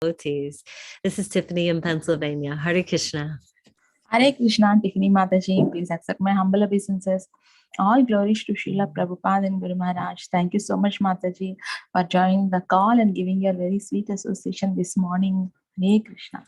devotees. This is Tiffany in Pennsylvania. Hare Krishna. Hare Krishna, Tiffany Mataji. Please accept my humble obeisances. All glories to Srila Prabhupada and Guru Maharaj. Thank you so much, Mataji, for joining the call and giving your very sweet association this morning. Hare Krishna.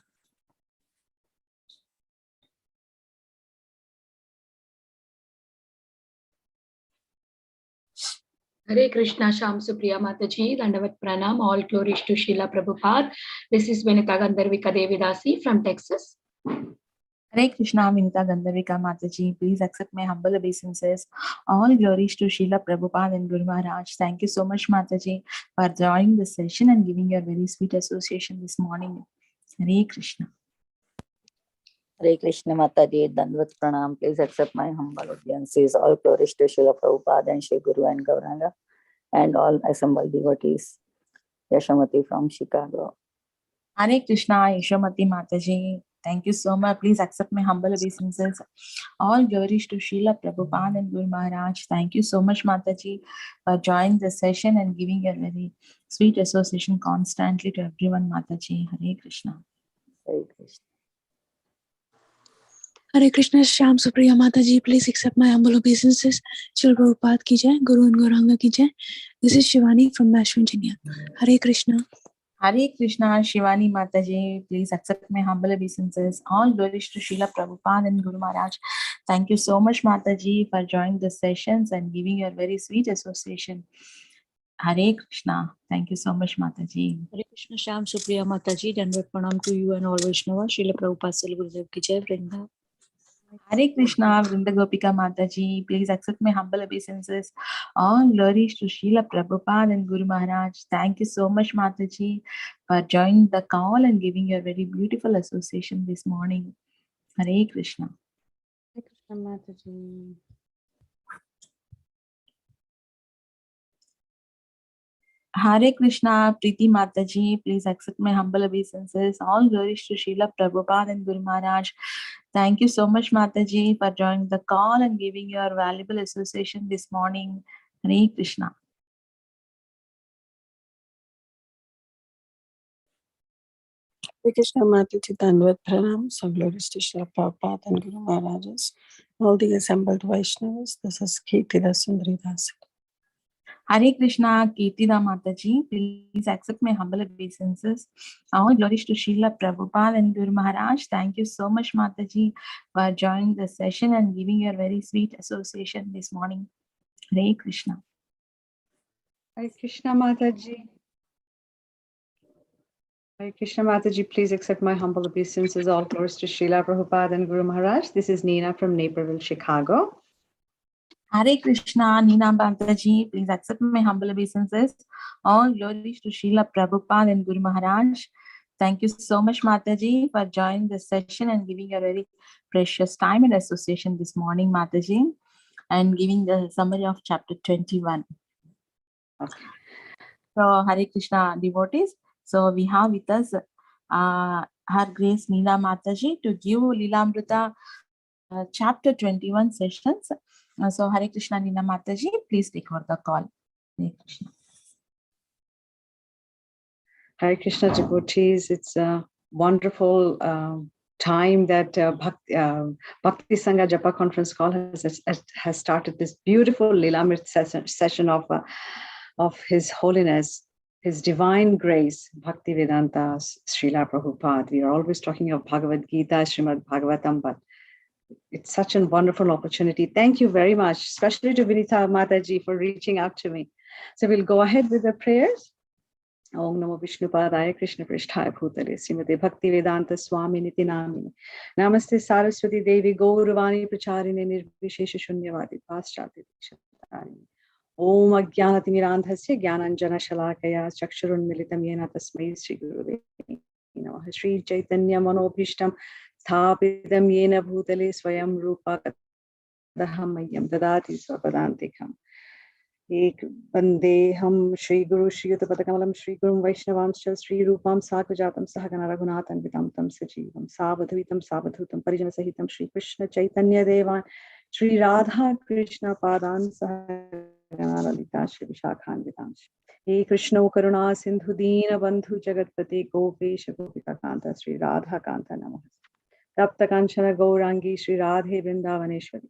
Hare Krishna, Sham Supriya Mataji, Dandavat Pranam, all glories to Srila Prabhupada. This is Vinita Gandharvika Devidasi from Texas. Hare Krishna, Vinita Gandharvika Mataji. Please accept my humble obeisances. All glories to Srila Prabhupada and Guru Maharaj. Thank you so much, Mataji, for joining the session and giving your very sweet association this morning. Hare Krishna. Hare Krishna Mataji, Dandavat Pranam. Please accept my humble obeisances. All glories to Srila Prabhupada and Shri Guru and Gauranga and all assembled devotees. Yashamati from Chicago. Hare Krishna, Yashamati Mataji. Thank you so much. Please accept my humble obeisances. All glories to Srila Prabhupada and Guru Maharaj. Thank you so much, Mataji, for joining the session and giving your very sweet association constantly to everyone, Mataji. Hare Krishna. Hare Krishna. Hare Krishna, Shyam Supriya Mataji. Please accept my humble obeisances. Srila Prabhupada ki jai, Guru and Gauranga ki jai. This is Shivani from Nashville, Virginia. Hare Krishna. Hare Krishna, Shivani Mataji. Please accept my humble obeisances. All glories to Srila Prabhupada and Guru Maharaj. Thank you so much, Mataji, for joining the sessions and giving your very sweet association. Hare Krishna. Thank you so much, Mataji. Hare Krishna, Sham Supriya Mataji. Dandavat Pranam to you and all Vaishnava. Srila Prabhupada Srila Gurudev ki jai. Vrinda. Hare Krishna, Vrinda Gopika Mataji. Please accept my humble obeisances. All glories to Srila Prabhupada and Guru Maharaj. Thank you so much, Mataji, for joining the call and giving your very beautiful association this morning. Hare Krishna. Hare Krishna Mataji. Hare Krishna, Preeti Mataji. Please accept my humble obeisances. All glories to Srila Prabhupada and Guru Maharaj. Thank you so much, Mataji, for joining the call and giving your valuable association this morning. Hare Krishna. Hare Krishna Mataji, Dandavat Pranam. So glories to Srila Prabhupada and Guru Maharajas. All the assembled Vaishnavas. This is Kirtida Sundari Dasi. Hare Krishna, Kirtida Mataji. Please accept my humble obeisances. All glories to Srila Prabhupada and Guru Maharaj. Thank you so much, Mataji, for joining the session and giving your very sweet association this morning. Hare Krishna. Hare Krishna Mataji. Hare Krishna Mataji, please accept my humble obeisances. All glories to Srila Prabhupada and Guru Maharaj. This is Nina from Naperville, Chicago. Hare Krishna, Nina Mataji. Please accept my humble obeisances. All glories to Srila Prabhupada and Guru Maharaj. Thank you so much, Mataji, for joining the session and giving your very precious time and association this morning, Mataji, and giving the summary of chapter 21. Okay. So, Hare Krishna devotees. So, we have with us Her Grace Nina Mataji to give Lilamrta chapter 21 sessions. So, Hare Krishna Nina Mataji, please take over the call. Hare Krishna. Hare Krishna devotees, it's a wonderful time that Bhakti Sangha Japa conference call has started this beautiful Lilamrta session of His Holiness, His Divine Grace, Bhakti Vedanta Srila Prabhupada. We are always talking of Bhagavad-Gita, Srimad Bhagavatam, but it's such a wonderful opportunity. Thank you very much, especially to Vinita Mataji for reaching out to me. So we'll go ahead with the prayers. Om Namo Vishnupadaya Krishna Pristhaya Bhutale Srimate Bhakti Vedanta Swami Niti Namini Namaste Saraswati Devi Gauravani Pracharine Nirvishesha Shunyavadi Paschati Dishatani Om Ajnanati Mirandhasya Jnananjana Shalakaya Chakshurun Militam Yena Tasmai Sri Gurudevi Namaha Sri Chaitanya Manobhishtam Thapidam Yena Bhutale Swayam Rupa Kadahamayam Dadati Swapadantikam Ek Bandeham Shri Guru Shri Utapatakalam Shri Guru Vaishnavamscha Shri Rupam Sakvajatam Sahagana Raghunatham Vitam Tam Sajivam Savadhutam Savadhutam Parijana Sahitam Shri Krishna Chaitanya Devan Shri Radha Krishna Padan Sahagana Lalita Shri Vishakhan Vitam He Krishna Karuna Sindhu Dina Bandhu Jagatpati Gopesha Gopika Kanta Sri Radha Kanta Namaha. Tapta Kanchana Gaurangi Sri Radhe Vrindavaneshwari.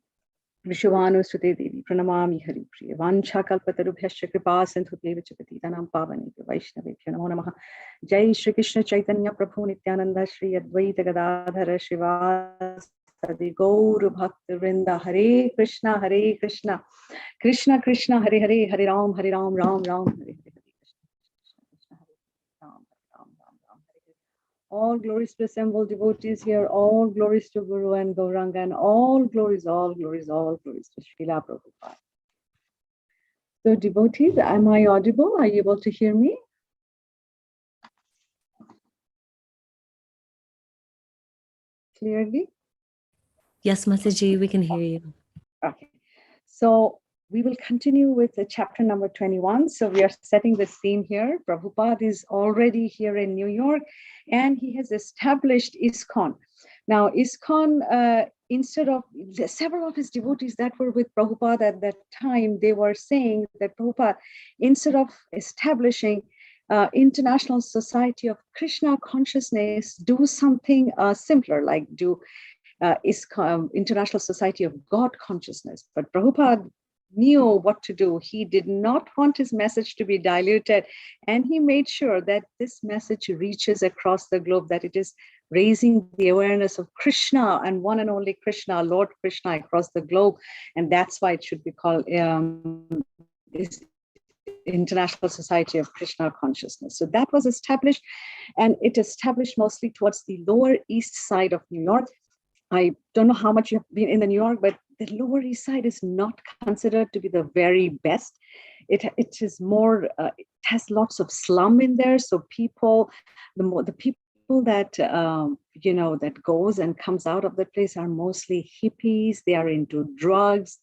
Vishwanu Sute Devi Pranamami Hari Priya. Vancha Kalpatarubhyascha Kripa Sindhu Deva Chapati Tanam Pavani Vaishnavi Namo Namaha. Jai Shri Krishna Chaitanya Prabhu Nityananda Shri Advaita Gadadhara Shiva Sadi Gaur Bhakta Vrinda. Hare Krishna Krishna Krishna Hare Hare Hare Ram Ram Ram Hare Hare. All glories to assembled devotees here, all glories to Guru and Gauranga, and all glories to Srila Prabhupada. So devotees, am I audible? Are you able to hear me? Clearly? Yes, Mataji, we can hear you. Okay. So we will continue with the chapter number 21. So we are setting the scene here. Prabhupada is already here in New York, and he has established ISKCON. Now, ISKCON, instead of several of his devotees that were with Prabhupada at that time, they were saying that Prabhupada, instead of establishing International Society of Krishna Consciousness, do something simpler, like do ISKCON, International Society of God Consciousness. But Prabhupada knew what to do. He did not want his message to be diluted, and he made sure that this message reaches across the globe, that it is raising the awareness of Krishna and one and only Krishna, Lord Krishna, across the globe. And that's why it should be called International Society of Krishna Consciousness. So that was established, and it established mostly towards the Lower East Side of New York. I don't know how much you have been in the New York, but the Lower East Side is not considered to be the very best. It is more, it has lots of slum in there. So people, the people that, that goes and comes out of that place are mostly hippies. They are into drugs.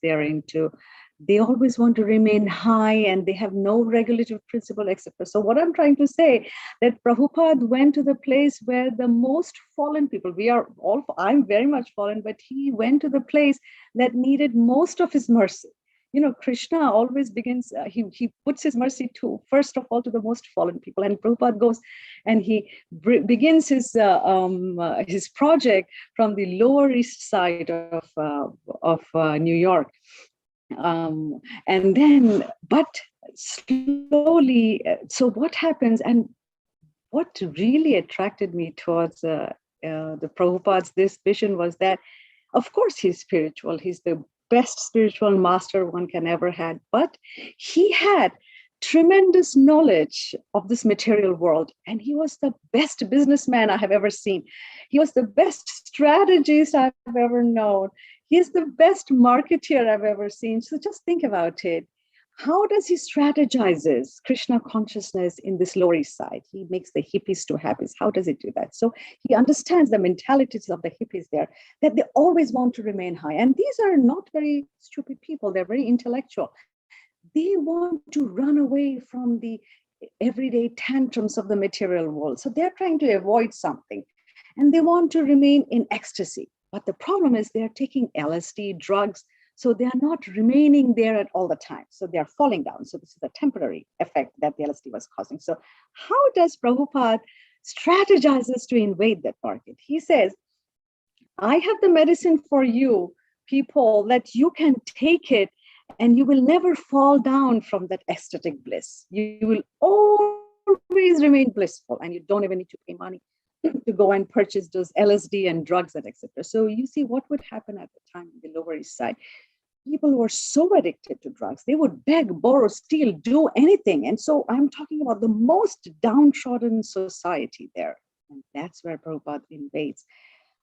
They always want to remain high, and they have no regulative principle, etc. So what I'm trying to say, that Prabhupada went to the place where the most fallen people, I'm very much fallen, but he went to the place that needed most of his mercy. Krishna always begins, he puts his mercy to, first of all, to the most fallen people. And Prabhupada goes and he begins his project from the Lower East Side of New York. But slowly, so what happens, and what really attracted me towards the Prabhupada's this vision was that, of course, he's spiritual. He's the best spiritual master one can ever had, but he had tremendous knowledge of this material world, and he was the best businessman I have ever seen. He was the best strategist I've ever known. He's the best marketeer I've ever seen. So just think about it. How does he strategizes Krishna consciousness in this Lower East Side? He makes the hippies to happy. How does he do that? So he understands the mentalities of the hippies there, that they always want to remain high. And these are not very stupid people. They're very intellectual. They want to run away from the everyday tantrums of the material world. So they're trying to avoid something, and they want to remain in ecstasy. But the problem is they're taking LSD, drugs, so they are not remaining there at all the time. So they are falling down. So this is a temporary effect that the LSD was causing. So how does Prabhupada strategizes to invade that market? He says, I have the medicine for you, people, that you can take it and you will never fall down from that ecstatic bliss. You will always remain blissful, and you don't even need to pay money to go and purchase those LSD and drugs and etc. So you see what would happen at the time in the Lower East Side. People were so addicted to drugs. They would beg, borrow, steal, do anything. And so I'm talking about the most downtrodden society there. And that's where Prabhupada invades.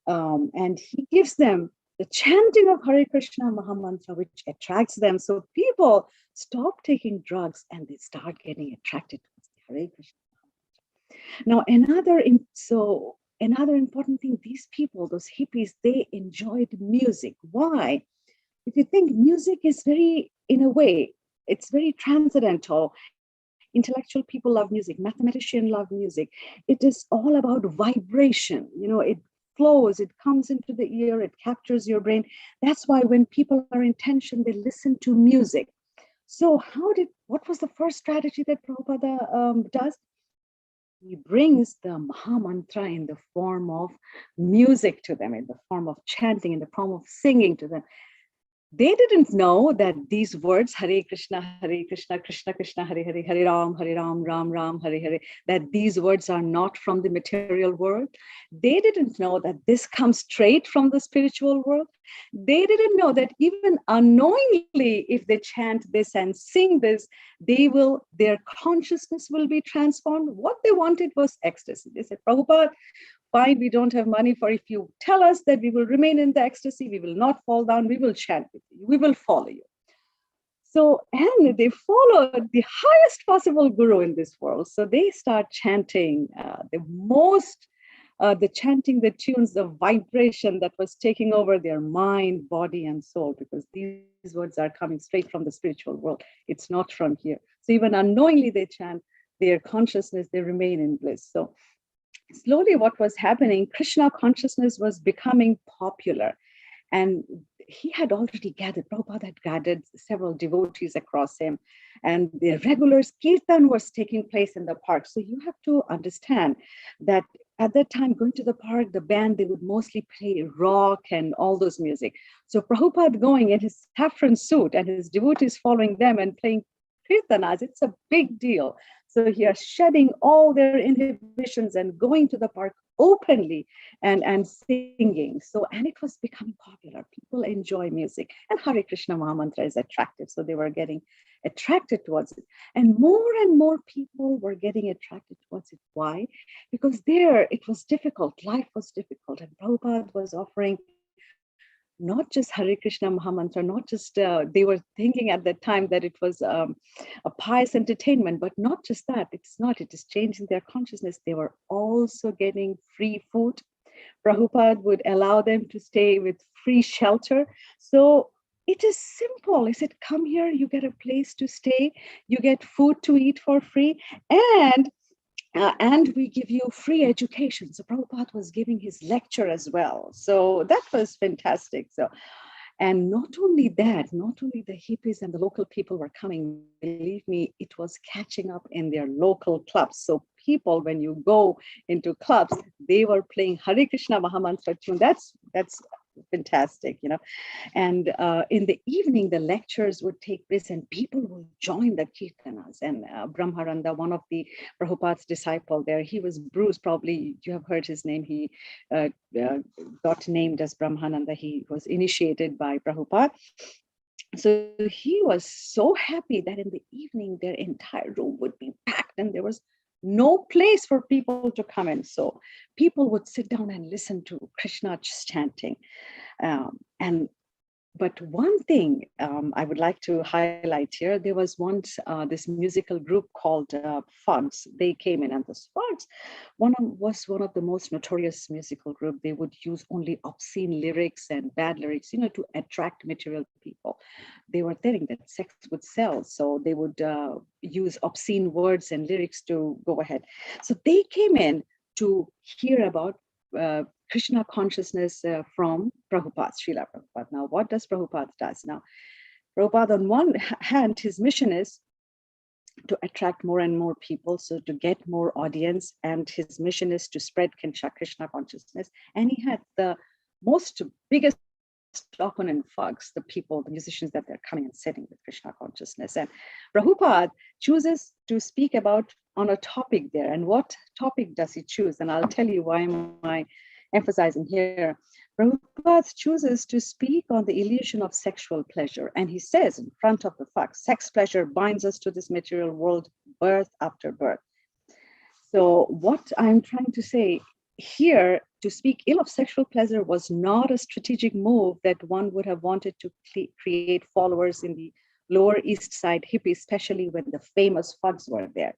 And he gives them the chanting of Hare Krishna Mahamantra, which attracts them. So people stop taking drugs and they start getting attracted to the Hare Krishna. Now, another important thing, these people, those hippies, they enjoyed music. Why? If you think music is very, in a way, it's very transcendental. Intellectual people love music, mathematicians love music. It is all about vibration. It flows, it comes into the ear, it captures your brain. That's why when people are in tension, they listen to music. So what was the first strategy that Prabhupada does? He brings the Maha Mantra in the form of music to them, in the form of chanting, in the form of singing to them. They didn't know that these words, Hare Krishna, Krishna Krishna, Hare Hare, Hare Ram, Ram Ram, Hare Hare, that these words are not from the material world. They didn't know that this comes straight from the spiritual world. They didn't know that even unknowingly, if they chant this and sing this, their consciousness will be transformed. What they wanted was ecstasy. They said, Prabhupada, fine, we don't have money for, if you tell us that we will remain in the ecstasy, we will not fall down, we will chant with you, we will follow you. So, and they followed the highest possible guru in this world. So they start chanting the chanting, the tunes, the vibration that was taking over their mind, body, and soul, because these words are coming straight from the spiritual world. It's not from here. So even unknowingly they chant, their consciousness, they remain in bliss. So slowly what was happening, Krishna consciousness was becoming popular. And he had already gathered, Prabhupada had gathered several devotees across him. And the regular kirtan was taking place in the park. So you have to understand that at that time, going to the park, the band, they would mostly play rock and all those music. So Prabhupada going in his saffron suit and his devotees following them and playing kirtanas, it's a big deal. So he is shedding all their inhibitions and going to the park openly and singing. So, and it was becoming popular. People enjoy music, and Hare Krishna Maha Mantra is attractive. So they were getting attracted towards it. And more people were getting attracted towards it. Why? Because there it was difficult. Life was difficult. And Prabhupada was offering not just Hare Krishna Maha Mantra, not just, they were thinking at that time that it was a pious entertainment, but not just that, it's not, it is changing their consciousness. They were also getting free food. Prabhupada would allow them to stay with free shelter. So it is simple. He said, come here, you get a place to stay, you get food to eat for free, and we give you free education. So Prabhupada was giving his lecture as well. So that was fantastic. So, and not only that, not only the hippies and the local people were coming, believe me, it was catching up in their local clubs. So people, when you go into clubs, they were playing Hare Krishna Maha Mantra tune. That's fantastic, you know. And in the evening, the lectures would take place and people would join the kirtanas. And Brahmaranda, one of the Prabhupada's disciple there, he was Bruce, probably you have heard his name. He got named as Brahmananda. He was initiated by Prabhupada. So he was so happy that in the evening, their entire room would be packed and there was no place for people to come in. So people would sit down and listen to Krishna chanting. But one thing I would like to highlight here, there was once this musical group called Fugs. They came in, and the Fugs was one of the most notorious musical group. They would use only obscene lyrics and bad lyrics, you know, to attract material people. They were thinking that sex would sell, so they would use obscene words and lyrics to go ahead. So they came in to hear about Krishna consciousness from Prabhupada, Srila Prabhupada. Now, what does Prabhupada does? Now, Prabhupada, on one hand, his mission is to attract more and more people, so to get more audience, and his mission is to spread Krishna consciousness. And he had the biggest opponent Fugs, the people, the musicians that they're coming and sitting with Krishna consciousness. And Prabhupada chooses to speak about on a topic there. And what topic does he choose? And I'll tell you why am I emphasizing here. Prabhupada chooses to speak on the illusion of sexual pleasure. And he says in front of the Fugs, sex pleasure binds us to this material world, birth after birth. So what I'm trying to say here, to speak ill of sexual pleasure was not a strategic move that one would have wanted to create followers in the Lower East Side hippies, especially when the famous Fugs were there.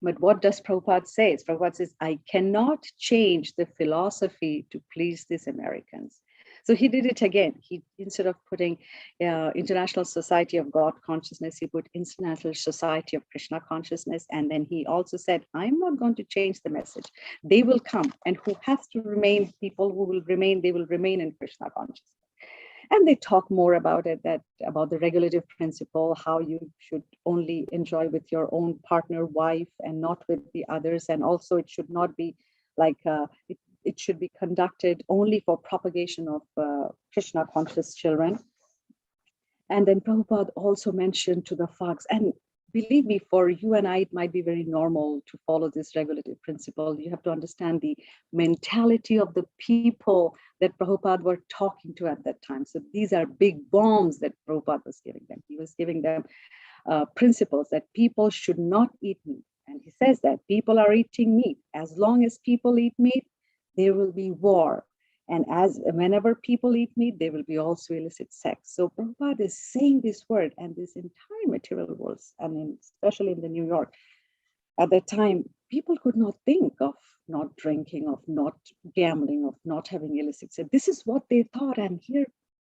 But what does Prabhupada say? Prabhupada says, I cannot change the philosophy to please these Americans. So he did it again. He, instead of putting International Society of God Consciousness, he put International Society of Krishna Consciousness. And then he also said, I'm not going to change the message. They will come, and who has to remain, people who will remain, they will remain in Krishna consciousness. And they talk more about it, about the regulative principle, how you should only enjoy with your own partner, wife, and not with the others. And also it should not be like, it should be conducted only for propagation of Krishna conscious children. And then Prabhupada also mentioned to the thugs, and believe me, for you and I, it might be very normal to follow this regulative principle. You have to understand the mentality of the people that Prabhupada were talking to at that time. So these are big bombs that Prabhupada was giving them. He was giving them principles that people should not eat meat. And he says that people are eating meat. As long as people eat meat, there will be war. And whenever people eat meat, there will be also illicit sex. So Prabhupada is saying this word, and this entire material world, especially in the New York, at that time, people could not think of not drinking, of not gambling, of not having illicit sex. This is what they thought. And here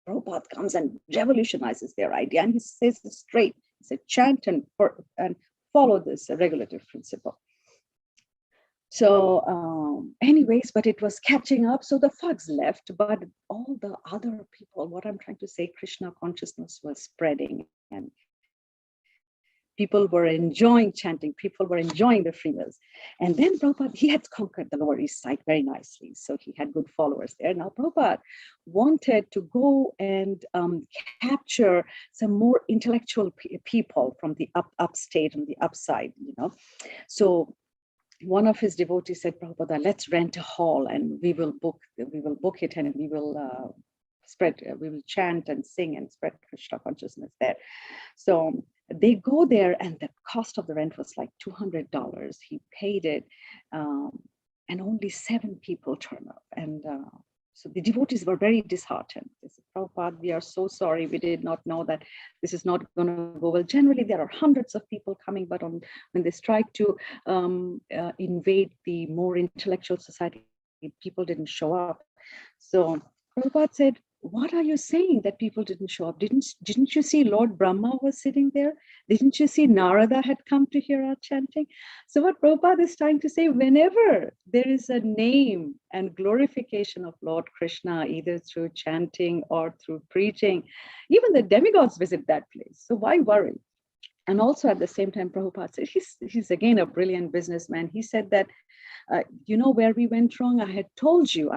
Prabhupada comes and revolutionizes their idea. And he says it straight. He said, chant and follow this regulative principle. So anyways, but it was catching up. So the thugs left, but all the other people, what I'm trying to say, Krishna consciousness was spreading, and people were enjoying chanting. People were enjoying the free meals. And then Prabhupada, he had conquered the Lower East Side very nicely. So he had good followers there. Now Prabhupada wanted to go and capture some more intellectual people from the upstate and the upside, So one of his devotees said, Prabhupada, let's rent a hall and we will book it, and we will we will chant and sing and spread Krishna consciousness there. So they go there, and the cost of the rent was like $200. He paid it, and only 7 people turn up. And so the devotees were very disheartened. They said, Prabhupada, we are so sorry. We did not know that this is not going to go well. Generally, there are hundreds of people coming, but when they strike to invade the more intellectual society, people didn't show up. So Prabhupada said, what are you saying that people didn't show up? Didn't you see Lord Brahma was sitting there? Didn't you see Narada had come to hear our chanting? So what Prabhupada is trying to say, whenever there is a name and glorification of Lord Krishna, either through chanting or through preaching, even the demigods visit that place. So why worry? And also at the same time, Prabhupada said, he's again a brilliant businessman. He said that, you know where we went wrong? I had told you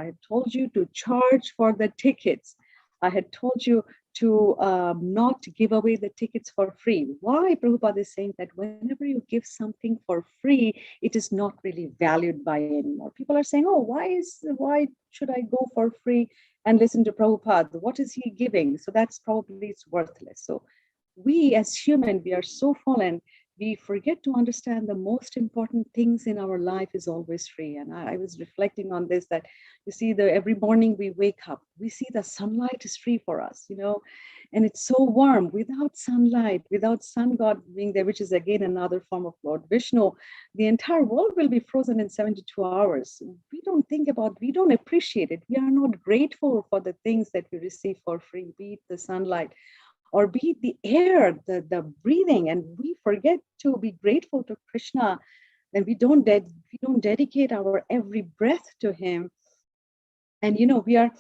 to charge for the tickets. I had told you to not give away the tickets for free. Why? Prabhupada is saying that whenever you give something for free, it is not really valued by anymore. People are saying, oh, why should I go for free and listen to Prabhupada? What is he giving? So that's probably it's worthless. So we as human, we are so fallen, we forget to understand the most important things in our life is always free. And I was reflecting on this, that you see, every morning we wake up, we see the sunlight is free for us, and it's so warm. Without sunlight, without sun god being there, which is again another form of Lord Vishnu, the entire world will be frozen in 72 hours. We don't appreciate it. We are not grateful for the things that we receive for free, be it the sunlight, or be it the air, the breathing, and we forget to be grateful to Krishna. Then we don't dedicate our every breath to him. And we are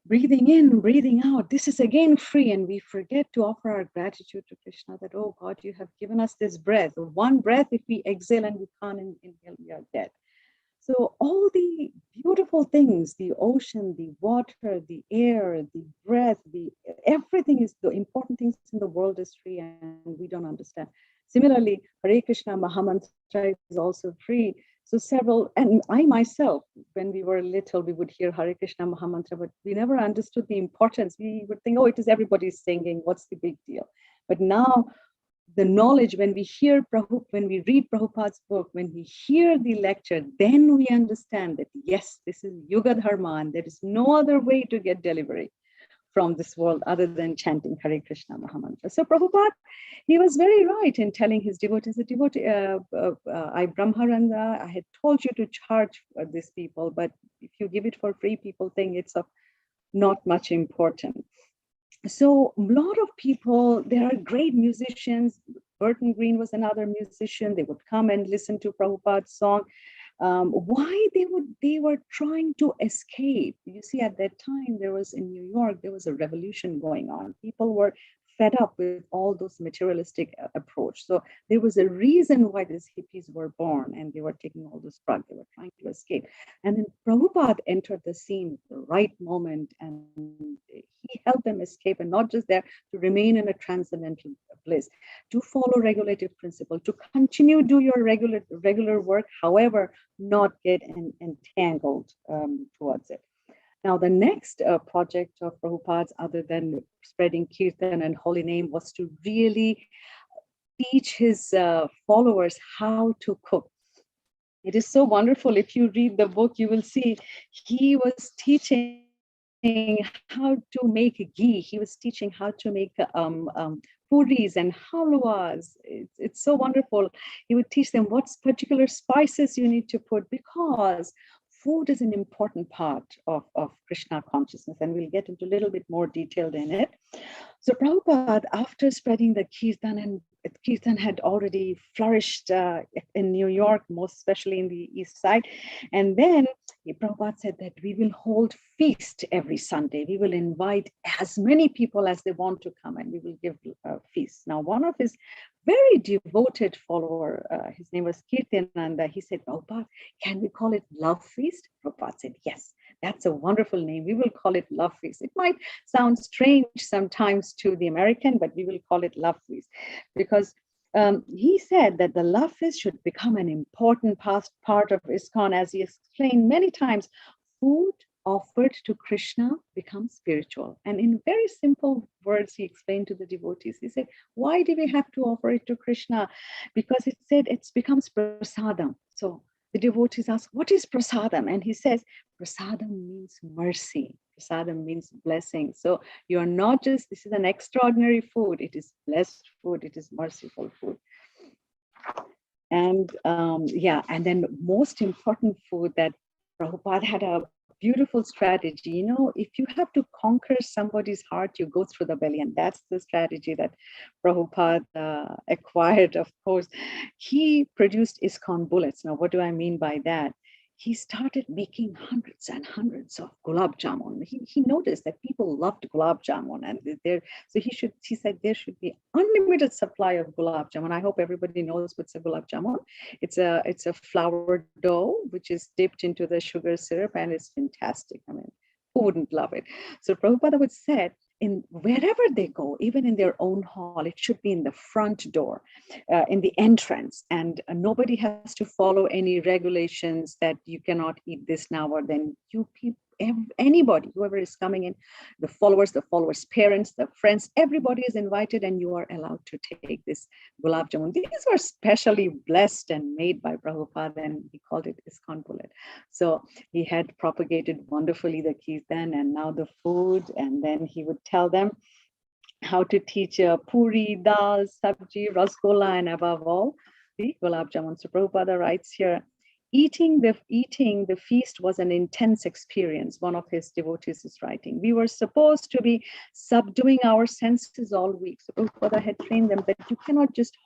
breathing in, breathing out. This is again free, and we forget to offer our gratitude to Krishna that, oh God, you have given us this breath. One breath, if we exhale and we can't inhale, we are dead. So all the beautiful things, the ocean, the water, the air, the breath, everything is the important things in the world is free, and we don't understand. Similarly, Hare Krishna Mahamantra is also free. So and I myself, when we were little, we would hear Hare Krishna Mahamantra, but we never understood the importance. We would think, oh, it is everybody's singing, what's the big deal? But now, the knowledge, when we read Prabhupada's book, when we hear the lecture, then we understand that, yes, this is Yuga Dharma, and there is no other way to get delivery from this world other than chanting Hare Krishna Mahamantra. So Prabhupada, he was very right in telling his devotees, I Brahmaranda, I had told you to charge these people, but if you give it for free, people think it's of not much importance. So a lot of people, there are great musicians. Burton Green was another musician. They would come and listen to Prabhupada's song. why they were trying to escape. You see, at that time, there was in New York, there was a revolution going on. People were fed up with all those materialistic approach. So there was a reason why these hippies were born, and they were taking all this drugs. They were trying to escape. And then Prabhupada entered the scene at the right moment, and he helped them escape, and not just there, to remain in a transcendental bliss, to follow regulative principle, to continue do your regular work, however, not get entangled towards it. Now, the next project of Prabhupada's, other than spreading kirtan and holy name, was to really teach his followers how to cook. It is so wonderful. If you read the book, you will see he was teaching how to make ghee. He was teaching how to make puris and halwas. It's so wonderful. He would teach them what particular spices you need to put, because food is an important part of Krishna consciousness, and we'll get into a little bit more detailed in it. So Prabhupada, after spreading the kirtan, and kirtan had already flourished in New York, most especially in the east side, and then Prabhupada said that we will hold feast every Sunday. We will invite as many people as they want to come, and we will give feasts. Now, one of his very devoted follower, his name was Kirtananda, he said, Prabhupada, can we call it Love Feast? Prabhupada said, yes, that's a wonderful name. We will call it Love Feast. It might sound strange sometimes to the American, but we will call it Love Feast, because he said that the love feast should become an important part of ISKCON. As he explained many times, food offered to Krishna becomes spiritual. And in very simple words, he explained to the devotees, he said, why do we have to offer it to Krishna? Because it said it becomes prasadam. So the devotees ask, what is prasadam? And he says, prasadam means mercy. Prasadam means blessing. So you're not just, this is an extraordinary food. It is blessed food. It is merciful food. And and then most important food that Prabhupada had a beautiful strategy. You know, if you have to conquer somebody's heart, you go through the belly. And that's the strategy that Prabhupada acquired, of course. He produced ISKCON bullets. Now, what do I mean by that? He started making hundreds and hundreds of gulab jamun. He noticed that people loved gulab jamun, and he said there should be unlimited supply of gulab jamun. I hope everybody knows what's a gulab jamun. It's a flour dough which is dipped into the sugar syrup, and it's fantastic. I mean, who wouldn't love it? So Prabhupada would say, in wherever they go, even in their own hall, it should be in the front door, in the entrance, and nobody has to follow any regulations that you cannot eat this now or then. You people, anybody, whoever is coming in, the followers' parents, the friends, everybody is invited, and you are allowed to take this gulab jamun. These were specially blessed and made by Prabhupada, and he called it ISKCON bullet. So he had propagated wonderfully the kirtan and now the food, and then he would tell them how to teach puri, dal, sabji, rasgola, and above all, the gulab jamun. So Prabhupada writes here, eating the feast was an intense experience. One of his devotees is writing, we were supposed to be subduing our senses all week. So Prabhupada had trained them that you cannot just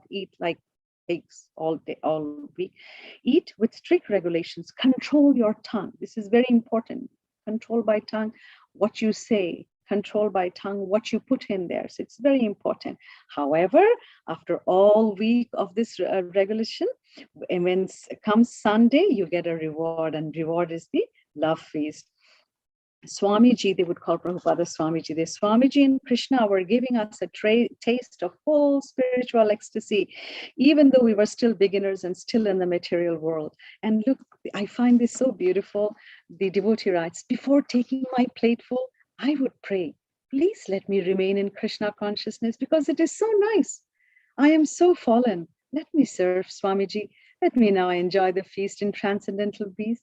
eat like pigs all day, all week. Eat with strict regulations. Control your tongue. This is very important. Control by tongue what you say. Control by tongue what you put in there. So it's very important. However, after all week of this regulation, and when comes Sunday, you get a reward, and reward is the love feast. Swamiji, they would call Prabhupada Swamiji. The Swamiji and Krishna were giving us a taste of full spiritual ecstasy, even though we were still beginners and still in the material world. And look, I find this so beautiful. The devotee writes, before taking my plateful, I would pray, please let me remain in Krishna consciousness, because it is so nice. I am so fallen. Let me serve Swamiji. Let me now enjoy the feast in transcendental bliss.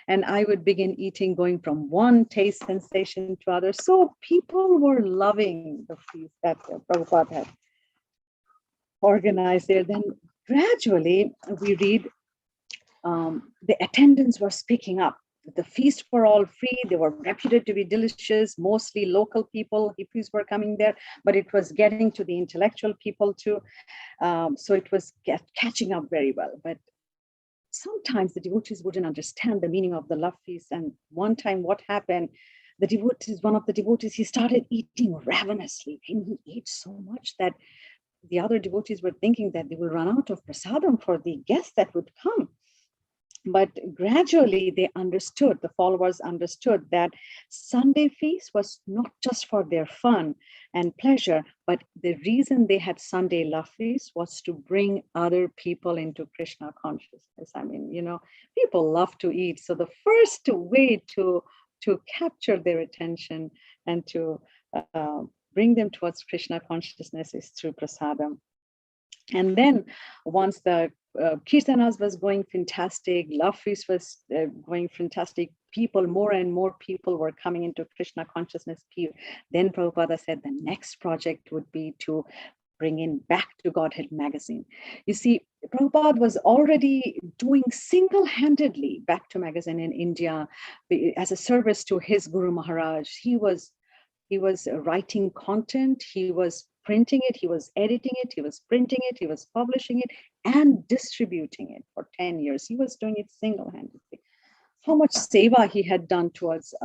And I would begin eating, going from one taste sensation to other. So people were loving the feast that Prabhupada had organized there. Then gradually we read the attendance was picking up. the feast were all free. They were reputed to be delicious. Mostly local people, hippies were coming there, but it was getting to the intellectual people too. So it was catching up very well. But sometimes the devotees wouldn't understand the meaning of the love feast. And one time what happened, one of the devotees, he started eating ravenously, and he ate so much that the other devotees were thinking that they will run out of prasadam for the guests that would come. But gradually they understood, the followers understood that Sunday feast was not just for their fun and pleasure, but the reason they had Sunday love feast was to bring other people into Krishna consciousness. I mean, people love to eat. So the first way to capture their attention and to bring them towards Krishna consciousness is through prasadam. And then once the Kirtanas was going fantastic, love feast was going fantastic, more and more people were coming into Krishna consciousness. Then Prabhupada said the next project would be to bring in Back to Godhead magazine. You see, Prabhupada was already doing single-handedly Back to magazine in India as a service to his Guru Maharaj. He was writing content, he was printing it, he was editing it, he was printing it, he was publishing it and distributing it for 10 years. He was doing it single-handedly. How much seva he had done towards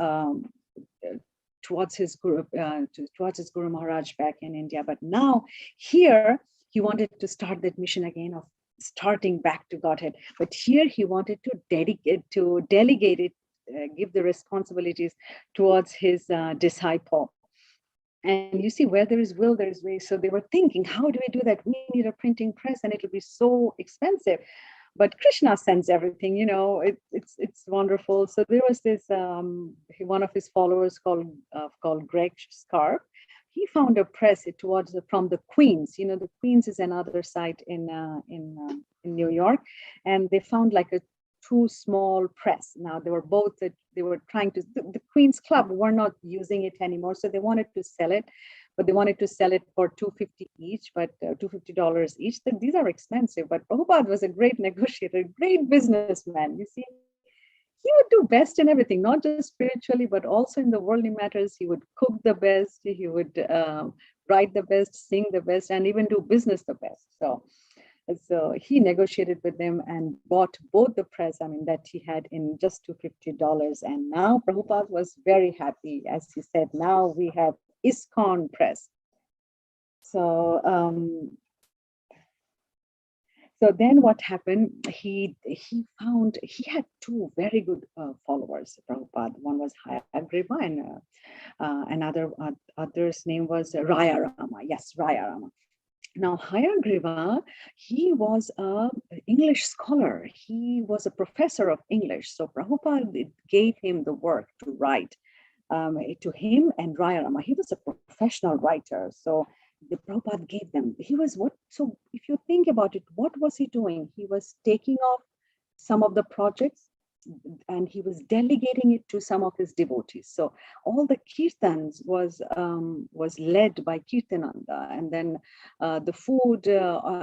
his Guru Maharaj back in India. But now here he wanted to start that mission again of starting Back to Godhead. But here he wanted to delegate it, give the responsibilities towards his disciple. And you see, where there is will, there is way. So they were thinking, how do we do that? We need a printing press and it'll be so expensive. But Krishna sends everything, it's wonderful. So there was this, one of his followers called Greg Scarp. He found a press from the Queens. The Queens is another site in New York. And they found like a too small press. Now they were trying to, the Queen's Club were not using it anymore. So they wanted to sell it, but they wanted to sell it for $250 each, but $250 each. These are expensive, but Prabhupada was a great negotiator, great businessman. You see, he would do best in everything, not just spiritually, but also in the worldly matters. He would cook the best, he would write the best, sing the best, and even do business the best. So he negotiated with them and bought both the press, that he had in just $250. And now Prabhupada was very happy. As he said, now we have ISKCON press. So then what happened, he had two very good followers, Prabhupada. One was Hayagriva and other's name was Raya Rama. Yes, Raya Rama. Now, Hayagriva, he was an English scholar. He was a professor of English. So Prabhupada gave him the work to write to him and Raya Rama. He was a professional writer. So the Prabhupada gave them. So if you think about it, what was he doing? He was taking off some of the projects and he was delegating it to some of his devotees. So all the kirtans was led by Kirtananda, and then the food,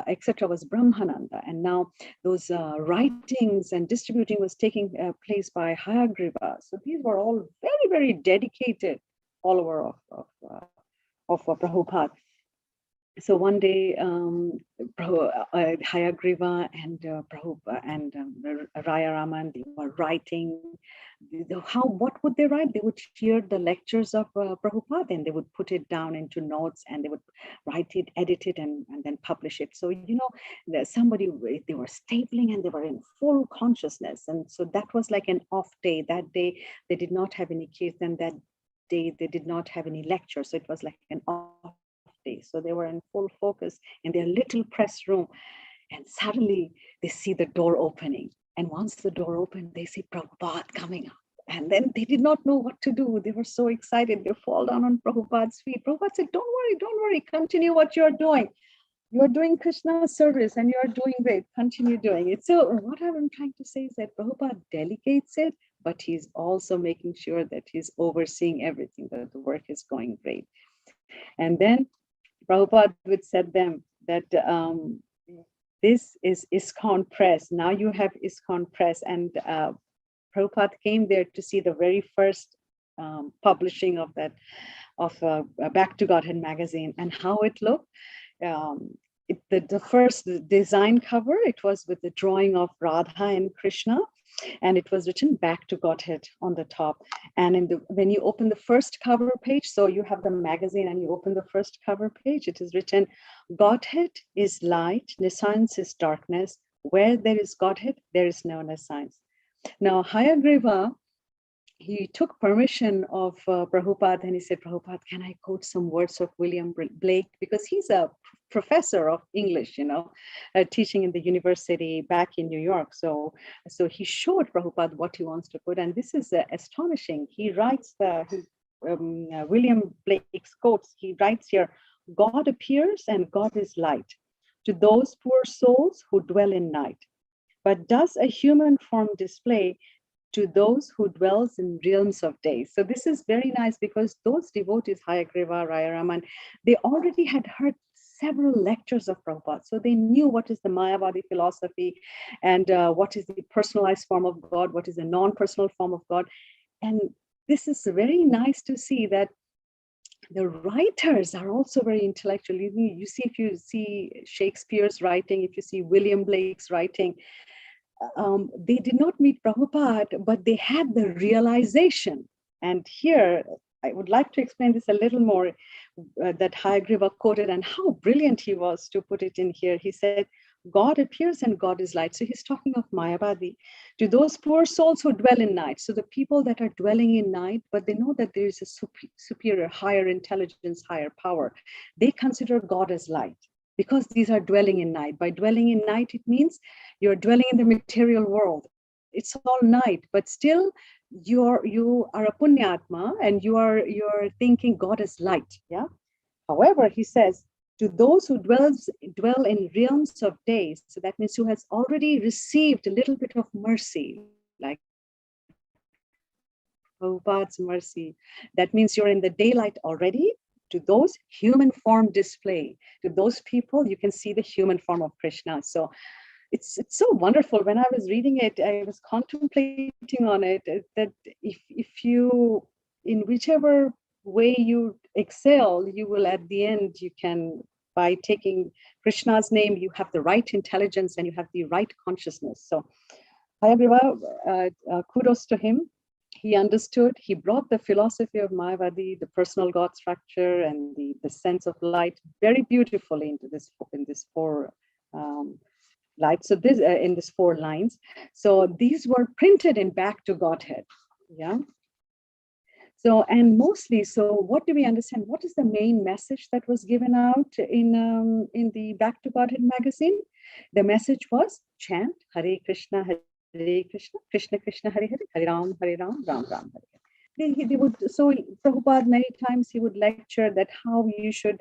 etc., was Brahmananda. And now those writings and distributing was taking place by Hayagriva. So these were all very, very dedicated follower of Prabhupada. So one day, Hayagriva and Prabhupada and Raya Raman, they were writing. What would they write? They would hear the lectures of Prabhupada and they would put it down into notes and they would write it, edit it, and then publish it. So, they were stapling and they were in full consciousness. And so that was like an off day. That day, they did not have any kirtan. That day, they did not have any lecture. So it was like an off. So they were in full focus in their little press room, and suddenly they see the door opening. And once the door opened, they see Prabhupada coming up. And then they did not know what to do. They were so excited. They fall down on Prabhupada's feet. Prabhupada said, don't worry, continue what you're doing. You're doing Krishna's service and you're doing great. Continue doing it. So what I'm trying to say is that Prabhupada delegates it, but he's also making sure that he's overseeing everything, that the work is going great. And then Prabhupada would said them that this is ISKCON press. Now you have ISKCON press, and Prabhupada came there to see the very first publishing of that, Back to Godhead magazine, and how it looked. The first design cover, it was with the drawing of Radha and Krishna, and it was written Back to Godhead on the top. And when you open the first cover page, so you have the magazine and you open the first cover page, it is written, Godhead is light, nescience is darkness. Where there is Godhead, there is no nescience. Now, Hayagriva, he took permission of Prabhupada, and he said, Prabhupada, can I quote some words of William Blake? Because he's a professor of English, teaching in the university back in New York. So he showed Prabhupada what he wants to quote. And this is astonishing. He writes, William Blake's quotes, he writes here, God appears and God is light to those poor souls who dwell in night, but does a human form display to those who dwells in realms of days. So this is very nice, because those devotees, Hayagriva, Rayaraman, they already had heard several lectures of Prabhupada. So they knew what is the Mayavadi philosophy, and what is the personalized form of God, what is the non-personal form of God. And this is very nice to see that the writers are also very intellectual. You see, if you see Shakespeare's writing, if you see William Blake's writing, they did not meet Prabhupada, but they had the realization. And here, I would like to explain this a little more, that Hayagriva quoted, and how brilliant he was to put it in here. He said, God appears and God is light. So he's talking of Mayavadi. To those poor souls who dwell in night. So the people that are dwelling in night, but they know that there is a superior, higher intelligence, higher power. They consider God as light, because these are dwelling in night. By dwelling in night, it means you're dwelling in the material world. It's all night, but still you are a punyatma, and you're thinking God is light. Yeah. However, he says, to those who dwell in realms of days, so that means who has already received a little bit of mercy, like Prabhupada's mercy. That means you're in the daylight already. To those, human form display. To those people, you can see the human form of Krishna. So it's so wonderful. When I was reading it, I was contemplating on it, that if you, in whichever way you excel, you will at the end, you can, by taking Krishna's name, you have the right intelligence and you have the right consciousness. So Hayagriva, kudos to him. He understood, he brought the philosophy of Mayavadi, the personal God structure, and the sense of light very beautifully into this, in this four lights. So this, in this 4 lines. So these were printed in Back to Godhead. Yeah. So, and mostly, so what do we understand? What is the main message that was given out in the Back to Godhead magazine? The message was chant Hare Krishna, Hare Krishna, Krishna Krishna, Hare Hare, Hare Ram, Ram Ram, Hare. They would, so Prabhupada many times he would lecture that how you should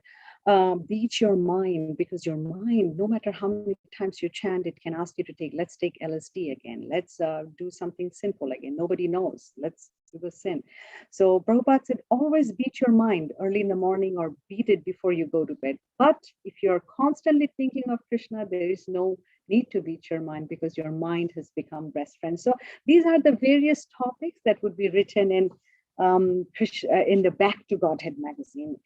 beat your mind, because your mind, no matter how many times you chant, it can ask you to let's take LSD again. Let's do something simple again. Nobody knows. Let's do the sin. So Prabhupada said, always beat your mind early in the morning, or beat it before you go to bed. But if you're constantly thinking of Krishna, there is no need to beat your mind, because your mind has become best friend. So these are the various topics that would be written in the Back to Godhead magazine.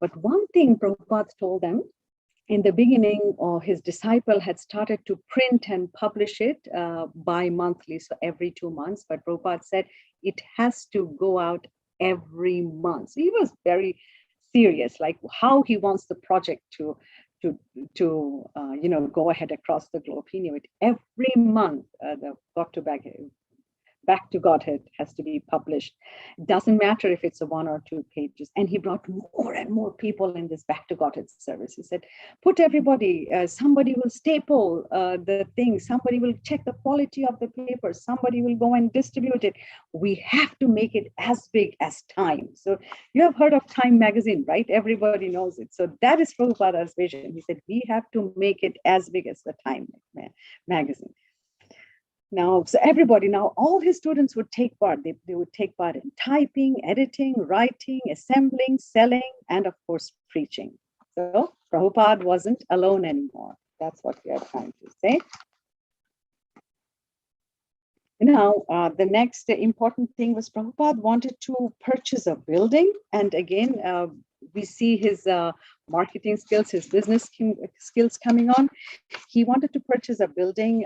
But one thing Prabhupada told them, in the beginning, his disciple had started to print and publish it bi-monthly, so every 2 months. But Prabhupada said it has to go out every month. So he was very serious, like how he wants the project to go ahead across the globe. He knew it every month. The Back to Godhead has to be published. It doesn't matter if it's a 1 or 2 pages. And he brought more and more people in this Back to Godhead service. He said, put everybody, somebody will staple the thing, somebody will check the quality of the paper, somebody will go and distribute it. We have to make it as big as Time. So you have heard of Time magazine, right? Everybody knows it. So that is Prabhupada's vision. He said, we have to make it as big as the Time magazine. Now, so everybody, now all his students would take part. They would take part in typing, editing, writing, assembling, selling, and of course, preaching. So Prabhupada wasn't alone anymore. That's what we are trying to say. Now, the next important thing was Prabhupada wanted to purchase a building. And again, we see his marketing skills, his business skills coming on. He wanted to purchase a building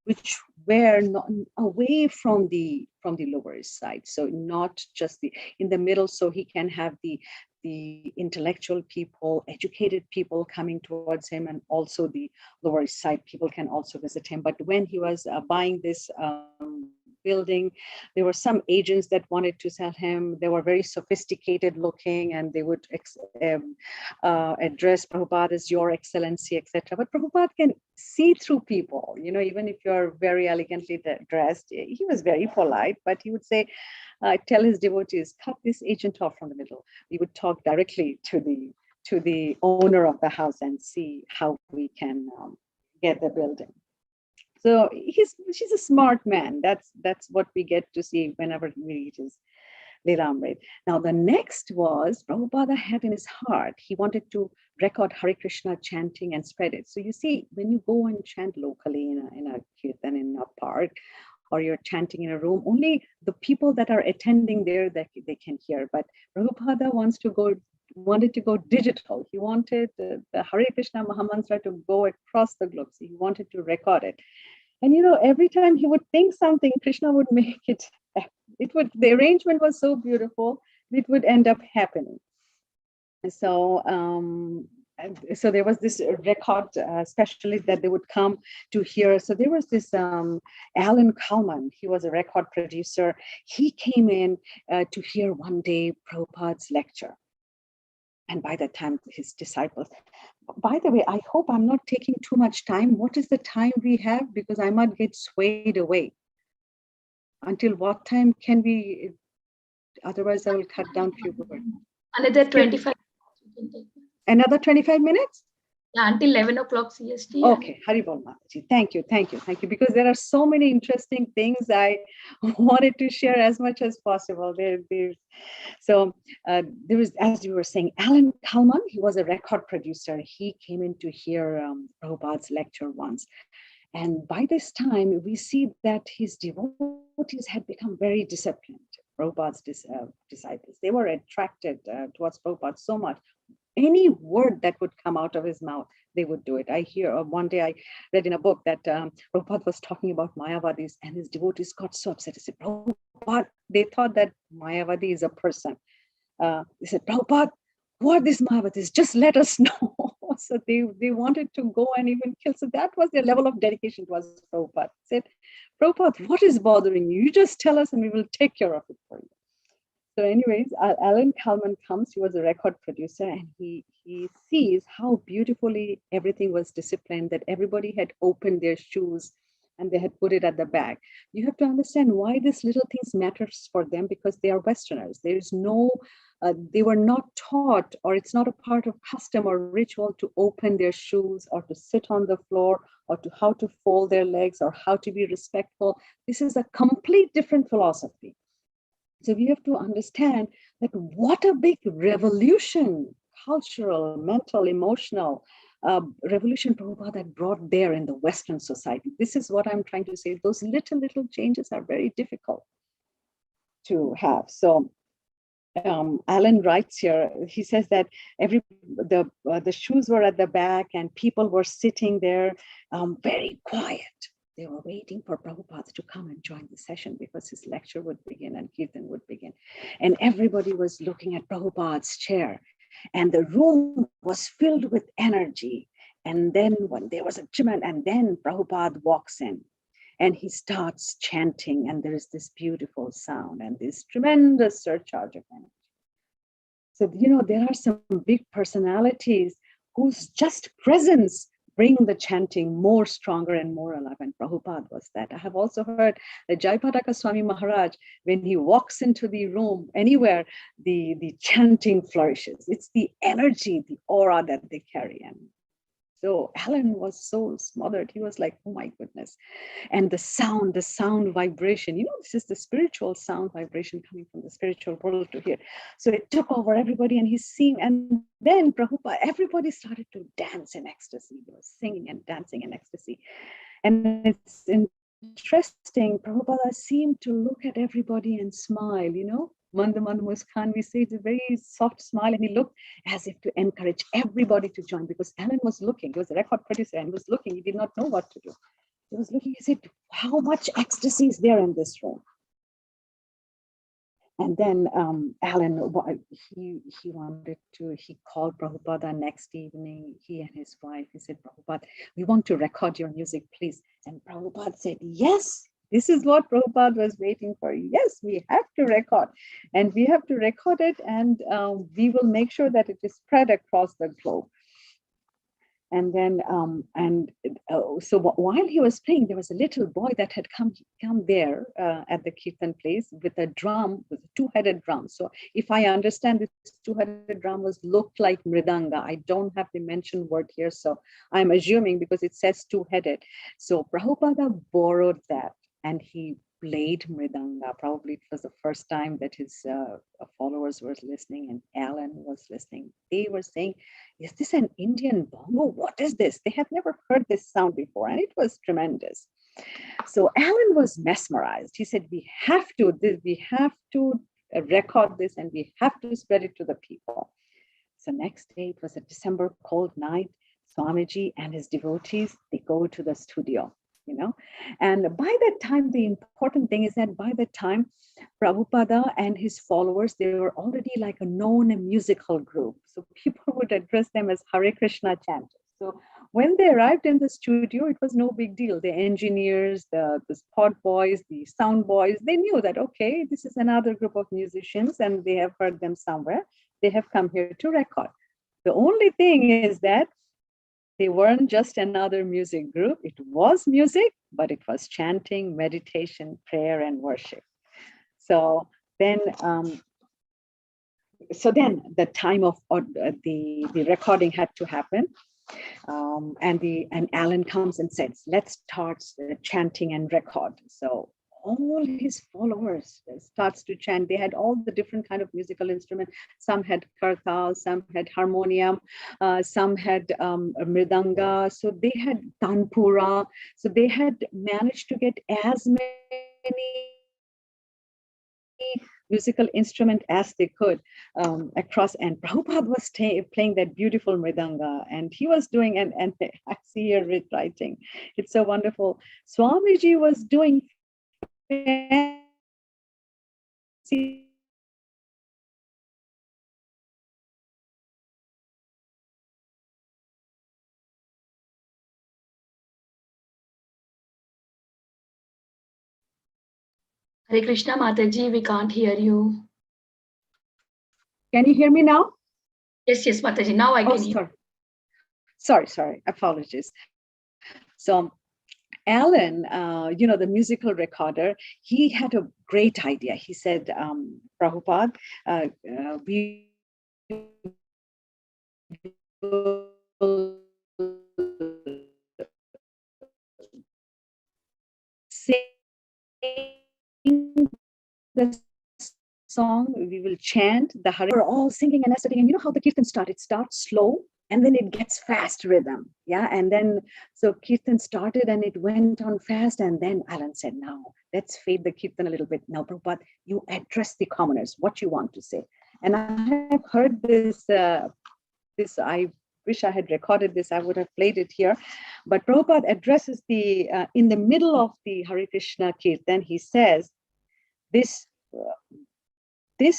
which were not away from the Lower East Side. So not just in the middle, so he can have the intellectual people, educated people coming towards him, and also the Lower East Side people can also visit him. But when he was buying this building, there were some agents that wanted to sell him. They were very sophisticated looking, and they would address Prabhupada as Your Excellency, etc. But Prabhupada can see through people, even if you're very elegantly dressed. He was very polite, but he would say, tell his devotees, cut this agent off from the middle. We would talk directly to the owner of the house and see how we can get the building. So she's a smart man. That's what we get to see whenever we read his Lilamrta. Now the next was Prabhupada had in his heart, he wanted to record Hare Krishna chanting and spread it. So you see, when you go and chant locally in a kirtan in a park, or you're chanting in a room, only the people that are attending there that they can hear. But Prabhupada wanted to go digital. He wanted the Hare Krishna Mahamantra to go across the globe. So he wanted to record it. And every time he would think something, Krishna would make it. The arrangement was so beautiful, it would end up happening. So there was this record specialist that they would come to hear. So there was this Alan Kalman. He was a record producer. He came in to hear one day Prabhupada's lecture. And by that time, his disciples. By the way, I hope I'm not taking too much time. What is the time we have? Because I might get swayed away. Until what time can we? Otherwise, I will cut down a few words. Another 25. Another 25 minutes? Yeah, until 11 o'clock CST. Okay, Haribol Mataji. Thank you. Because there are so many interesting things I wanted to share as much as possible. So there was, as you were saying, Alan Kalman, he was a record producer. He came in to hear Prabhupada's lecture once. And by this time, we see that his devotees had become very disciplined. Prabhupada's disciples, they were attracted towards Prabhupada so much. Any word that would come out of his mouth, they would do it. I hear one day I read in a book that Prabhupada was talking about Mayavadis, and his devotees got so upset. They said, Prabhupada, they thought that Mayavadi is a person. They said, Prabhupada, who are these Mayavadis? Just let us know. So they wanted to go and even kill. So that was their level of dedication towards Prabhupada. They said, Prabhupada, what is bothering you? You just tell us and we will take care of it for you. So anyways, Alan Kalman comes, he was a record producer, and he sees how beautifully everything was disciplined, that everybody had opened their shoes and they had put it at the back. You have to understand why these little things matters for them, because they are Westerners. There is no, they were not taught, or it's not a part of custom or ritual to open their shoes or to sit on the floor or to how to fold their legs or how to be respectful. This is a complete different philosophy. So we have to understand that what a big revolution, cultural, mental, emotional revolution Prabhupada had brought there in the Western society. This is what I'm trying to say. Those little changes are very difficult to have. So Alan writes here, he says that the shoes were at the back and people were sitting there very quiet. They were waiting for Prabhupada to come and join the session because his lecture would begin and Kirtan would begin. And everybody was looking at Prabhupada's chair, and the room was filled with energy. And then when there was a chant, and then Prabhupada walks in and he starts chanting, and there is this beautiful sound and this tremendous surcharge of energy. So, there are some big personalities whose just presence bring the chanting more stronger and more alive, and Prabhupada was that. I have also heard that Jayapataka Swami Maharaj, when he walks into the room, anywhere, the chanting flourishes. It's the energy, the aura that they carry. And so Alan was so smothered. He was like, oh my goodness. And the sound vibration, this is the spiritual sound vibration coming from the spiritual world to here. So it took over everybody, and he's seeing, and then Prabhupada, everybody started to dance in ecstasy. They were singing and dancing in ecstasy. And it's interesting. Prabhupada seemed to look at everybody and smile, Manda Manda Muskan, we say it's a very soft smile, and he looked as if to encourage everybody to join, because Alan was looking. He was a record producer and was looking. He did not know what to do. He was looking, he said, how much ecstasy is there in this room? And then Alan, he called Prabhupada next evening, he and his wife. He said, Prabhupada, we want to record your music, please. And Prabhupada said, yes, this is what Prabhupada was waiting for. Yes, we have to record. And we have to record it, and we will make sure that it is spread across the globe. And then, so while he was playing, there was a little boy that had come there at the Kirtan place with a drum, with a two-headed drum. So if I understand, this two-headed drum looked like mridanga. I don't have the mentioned word here, so I'm assuming because it says two-headed. So Prabhupada borrowed that, and he played mridanga. Probably it was the first time that his followers were listening, and Alan was listening. They were saying, is this an Indian bongo? What is this? They have never heard this sound before, and it was tremendous. So Alan was mesmerized. He said, we have to record this, and we have to spread it to the people. So next day, it was a December cold night. Swamiji and his devotees, they go to the studio. And by that time, the important thing is that by the time Prabhupada and his followers, they were already like a known musical group. So people would address them as Hare Krishna chanters. So when they arrived in the studio, it was no big deal. The engineers, the spot boys, the sound boys, they knew that, okay, this is another group of musicians, and they have heard them somewhere. They have come here to record. The only thing is that they weren't just another music group. It was music, but it was chanting, meditation, prayer, and worship. So then the time of the recording had to happen. And Alan comes and says, let's start chanting and record. So all his followers starts to chant. They had all the different kind of musical instruments. Some had kartal, some had harmonium, some had mridanga. So they had tanpura. So they had managed to get as many musical instrument as they could across. And Prabhupada was playing that beautiful mridanga, and he was doing, and I see here writing. It's so wonderful. Swamiji was doing Hare Krishna Mataji, we can't hear you. Can you hear me now? Yes, Mataji, now I can hear. Sorry, apologies. So Alan, the musical recorder, he had a great idea. He said, Prabhupada, we will sing the song, we will chant the Hare. We're all singing and sitting, and you know how the Kirtan starts? It starts slow, and then it gets fast rhythm. Yeah. And then, so Kirtan started and it went on fast. And then Alan said, now let's fade the Kirtan a little bit. Now, Prabhupada, you address the commoners, what you want to say. And I have heard this, I wish I had recorded this, I would have played it here. But Prabhupada addresses in the middle of the Hare Krishna Kirtan, he says, this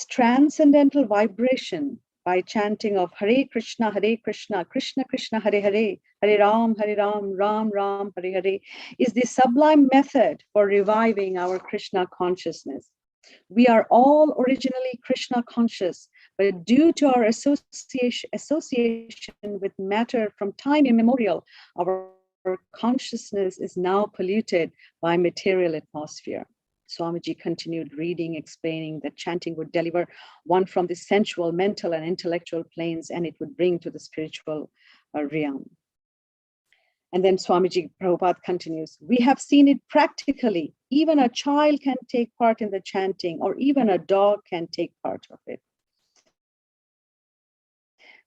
transcendental vibration by chanting of Hare Krishna, Krishna Krishna, Hare Hare, Hare Ram, Ram Ram, Hare Hare, is the sublime method for reviving our Krishna consciousness. We are all originally Krishna conscious, but due to our association with matter from time immemorial, our consciousness is now polluted by material atmosphere. Swamiji continued reading, explaining that chanting would deliver one from the sensual, mental, and intellectual planes, and it would bring to the spiritual realm. And then Swamiji Prabhupada continues, we have seen it practically. Even a child can take part in the chanting, or even a dog can take part of it.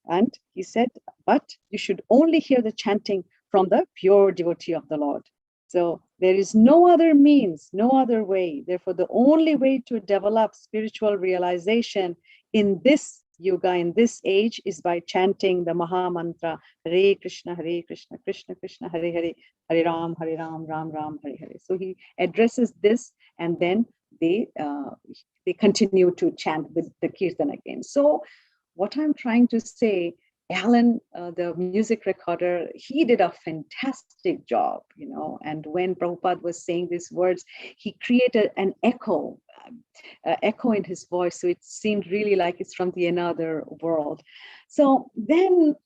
And he said, but you should only hear the chanting from the pure devotee of the Lord. So There is no other means, no other way. Therefore, the only way to develop spiritual realization in this yuga, in this age, is by chanting the Maha Mantra, Hare Krishna, Krishna Krishna, Hare Hare, Hare Ram, Ram Ram, Hare Hare. So he addresses this, and then they continue to chant with the kirtan again. So what I'm trying to say, Alan, the music recorder, he did a fantastic job, you know, and when Prabhupada was saying these words, he created an echo in his voice. So it seemed really like it's from the another world. So then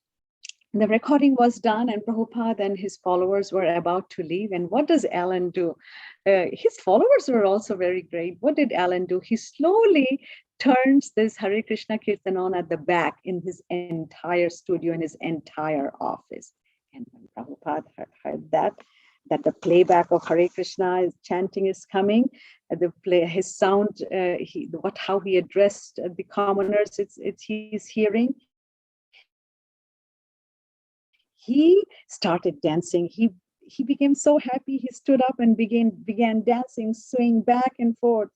the recording was done, and Prabhupada and his followers were about to leave. And what does Alan do? His followers were also very great. What did Alan do? He slowly turns this Hare Krishna Kirtan on at the back in his entire studio, in his entire office. And when Prabhupada heard that the playback of Hare Krishna chanting is coming, his sound, how he addressed the commoners, he's hearing. He started dancing. He became so happy. He stood up and began dancing, swaying back and forth,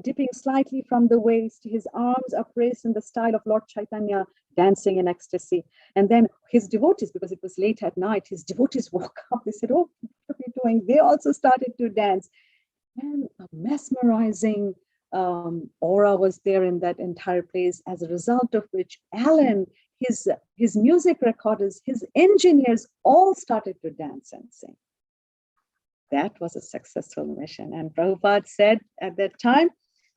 dipping slightly from the waist, his arms upraised in the style of Lord Chaitanya, dancing in ecstasy. And then his devotees, because it was late at night, his devotees woke up. They said, "Oh, what are you doing?" They also started to dance. And a mesmerizing aura was there in that entire place, as a result of which Alan, his music recorders, his engineers all started to dance and sing. That was a successful mission. And Prabhupada said at that time,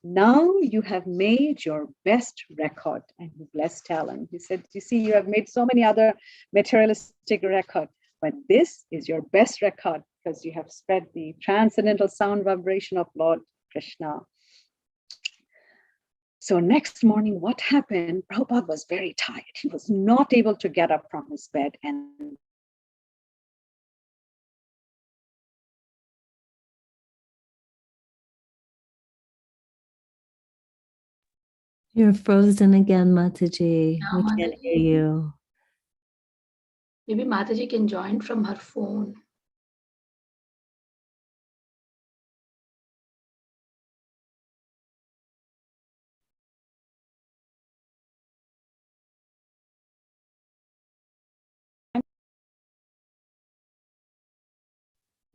"Now you have made your best record." And he blessed Alan. He said, "You see, you have made so many other materialistic records, but this is your best record because you have spread the transcendental sound vibration of Lord Krishna." So next morning, what happened? Prabhupada was very tired. He was not able to get up from his bed, and You're frozen again, Mataji. Yeah, We can't Mataji. hear you. Maybe Mataji can join from her phone.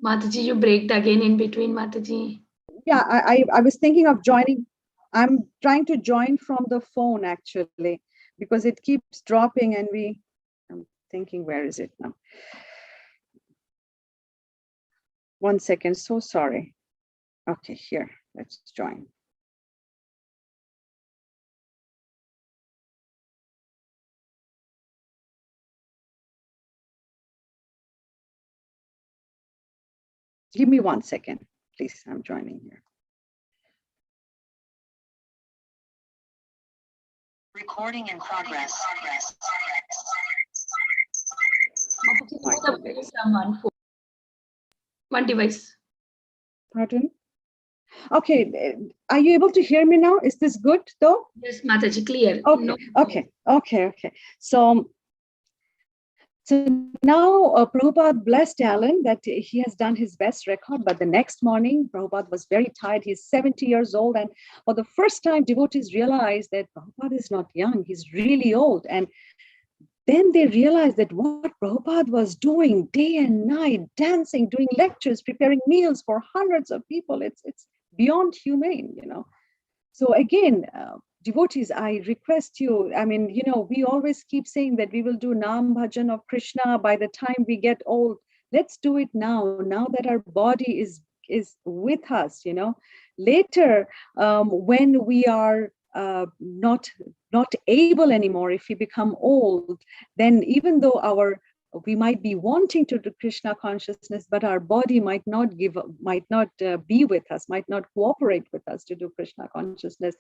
Mataji, you breaked again in between, Mataji. yeah, I was thinking of joining. I'm trying to join from the phone actually, because it keeps dropping, and I'm thinking, where is it now? 1 second, so sorry. Okay, here, let's join. Give me 1 second, please. I'm joining here. Recording in progress. Mataji, put the play from one phone. One device. Pardon? Okay, are you able to hear me now? Is this good though? Yes, Mataji, clear. Okay, No. okay. So now Prabhupada blessed Alan that he has done his best record, but the next morning, Prabhupada was very tired. He's 70 years old. And for the first time, devotees realized that Prabhupada is not young, he's really old. And then they realized that what Prabhupada was doing day and night, dancing, doing lectures, preparing meals for hundreds of people, it's beyond humane, you know. So again, devotees, I request you, I mean, you know, we always keep saying that we will do Nam Bhajan of Krishna by the time we get old. Let's do it now that our body is with us, you know. Later, when we are not able anymore, if we become old, then even though we might be wanting to do Krishna consciousness, but our body might not be with us, might not cooperate with us to do Krishna consciousness.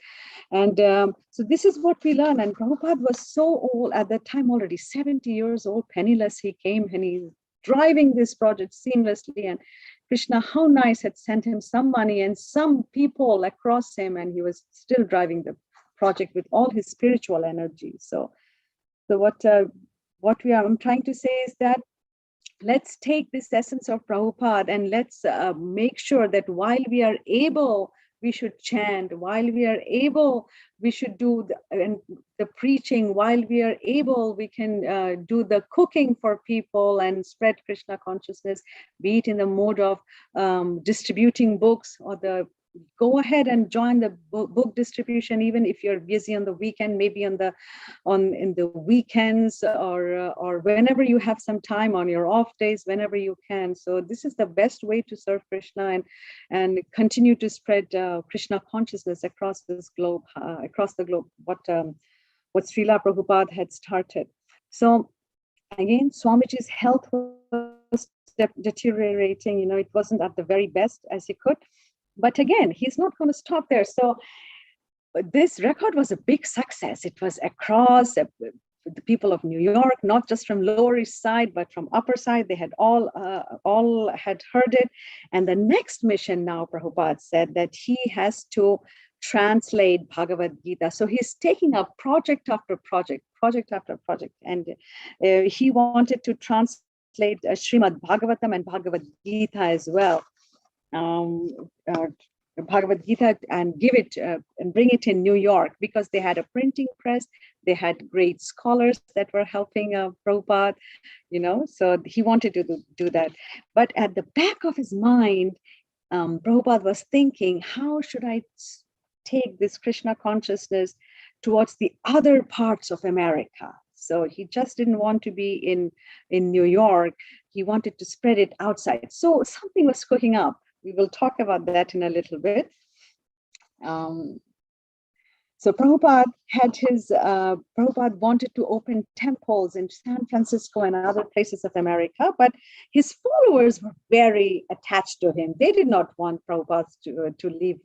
And so this is what we learn. And Prabhupada was so old at that time, already 70 years old, penniless. He came and he's driving this project seamlessly. And Krishna, how nice, had sent him some money and some people across him, and he was still driving the project with all his spiritual energy. So what I'm trying to say is that let's take this essence of Prabhupada and let's make sure that while we are able, we should chant. While we are able, we should do the preaching. While we are able, we can do the cooking for people and spread Krishna consciousness, be it in the mode of distributing books, or go ahead and join the book distribution, even if you're busy on the weekend, maybe in the weekends, or whenever you have some time on your off days, whenever you can. So this is the best way to serve Krishna and continue to spread Krishna consciousness across this globe, across the globe, what Srila Prabhupada had started. So again, Swamiji's health was deteriorating. It wasn't at the very best as he could. But again, he's not going to stop there. So this record was a big success. It was across the people of New York, not just from Lower East Side, but from Upper Side. They had all had heard it. And the next mission now, Prabhupada said that he has to translate Bhagavad-Gita. So he's taking up project after project. And he wanted to translate Srimad Bhagavatam and Bhagavad-Gita as well. Bhagavad-Gita and give it and bring it in New York, because they had a printing press. They had great scholars that were helping Prabhupada, so he wanted to do that. But at the back of his mind, Prabhupada was thinking, how should I take this Krishna consciousness towards the other parts of America? So he just didn't want to be in New York. He wanted to spread it outside. So something was cooking up. We will talk about that in a little bit. So Prabhupada wanted to open temples in San Francisco and other places of America, but his followers were very attached to him. They did not want Prabhupada to leave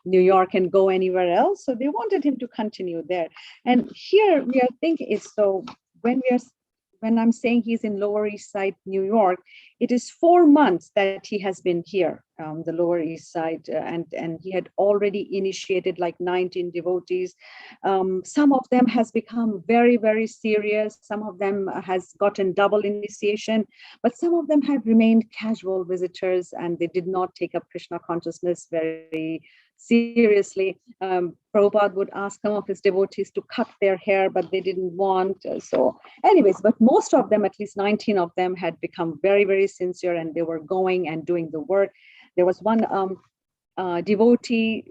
New York and go anywhere else. So they wanted him to continue there. And here we are thinking, so when I'm saying he's in Lower East Side, New York, it is 4 months that he has been here, the Lower East Side, and he had already initiated like 19 devotees. Some of them has become very, very serious. Some of them has gotten double initiation, but some of them have remained casual visitors, and they did not take up Krishna consciousness very seriously. Prabhupada would ask some of his devotees to cut their hair, but they didn't want. So anyways, but most of them, at least 19 of them, had become very, very sincere, and they were going and doing the work. There was one devotee,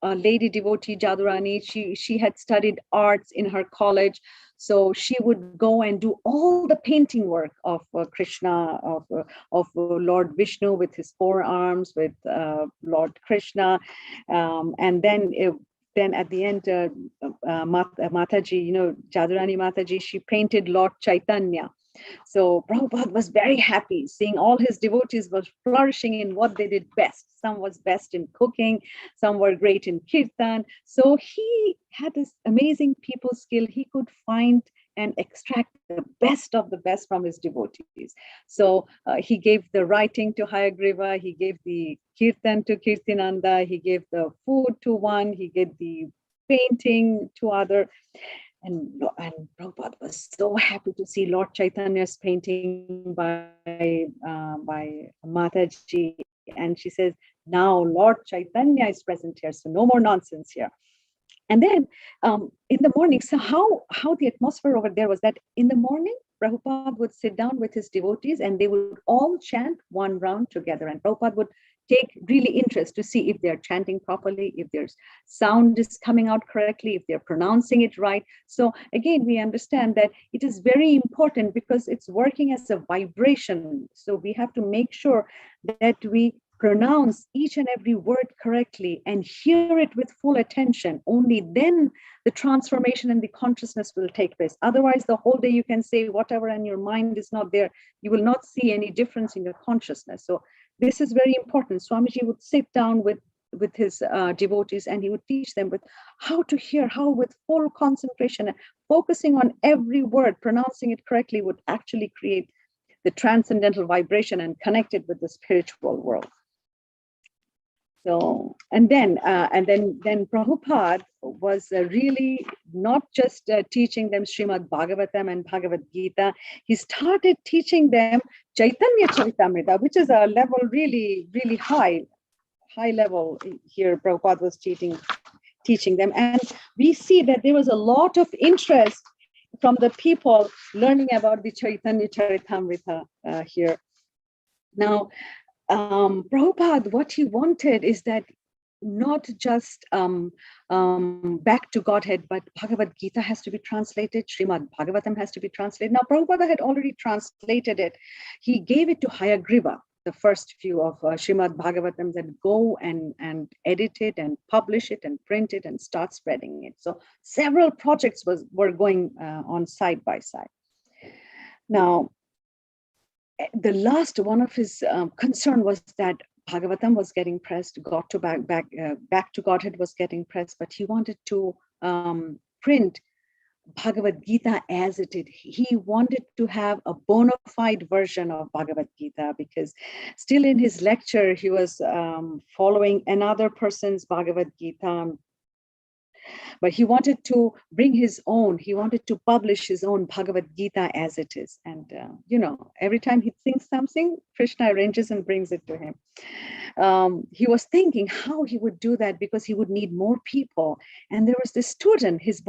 a lady devotee, Jadurani. She had studied arts in her college. So she would go and do all the painting work of Krishna, of Lord Vishnu with his 4 arms, with Lord Krishna. And then at the end, Mataji, Jadurani Mataji, she painted Lord Chaitanya. So Prabhupada was very happy seeing all his devotees were flourishing in what they did best. Some was best in cooking, some were great in kirtan. So he had this amazing people skill. He could find and extract the best of the best from his devotees. So he gave the writing to Hayagriva, he gave the kirtan to Kirtinanda, he gave the food to one, he gave the painting to other. And Prabhupada was so happy to see Lord Chaitanya's painting by Mataji. And she says, now Lord Chaitanya is present here, so no more nonsense here. And then in the morning, so how the atmosphere over there was that in the morning, Prabhupada would sit down with his devotees and they would all chant one round together. And Prabhupada would take really interest to see if they're chanting properly, if their sound is coming out correctly, if they're pronouncing it right. So again, we understand that it is very important because it's working as a vibration. So we have to make sure that we pronounce each and every word correctly and hear it with full attention. Only then the transformation in the consciousness will take place. Otherwise, the whole day you can say whatever and your mind is not there. You will not see any difference in your consciousness. So this is very important. Swamiji would sit down with his devotees and he would teach them with how to hear, how with full concentration, focusing on every word, pronouncing it correctly would actually create the transcendental vibration and connect it with the spiritual world. So, and then Prabhupada was really not just teaching them Srimad Bhagavatam and Bhagavad-Gita. He started teaching them Chaitanya Charitamrita, which is a level really, really high level here. Prabhupada was teaching them. And we see that there was a lot of interest from the people learning about the Chaitanya Charitamrita here. Now, Prabhupada, what he wanted is that not just back to Godhead, but Bhagavad-Gita has to be translated, Srimad Bhagavatam has to be translated. Now, Prabhupada had already translated it. He gave it to Hayagriva, the first few of Srimad Bhagavatams, and go and edit it and publish it and print it and start spreading it. So several projects were going on side by side. Now, the last one of his concern was that Bhagavatam was getting pressed, back to Godhead was getting pressed, but he wanted to print Bhagavad-Gita as it is. He wanted to have a bona fide version of Bhagavad-Gita, because still in his lecture, he was following another person's Bhagavad-Gita, but he wanted to bring his own, he wanted to publish his own Bhagavad-Gita as it is. And, every time he thinks something, Krishna arranges and brings it to him. He was thinking how he would do that, because he would need more people. And there was this student, his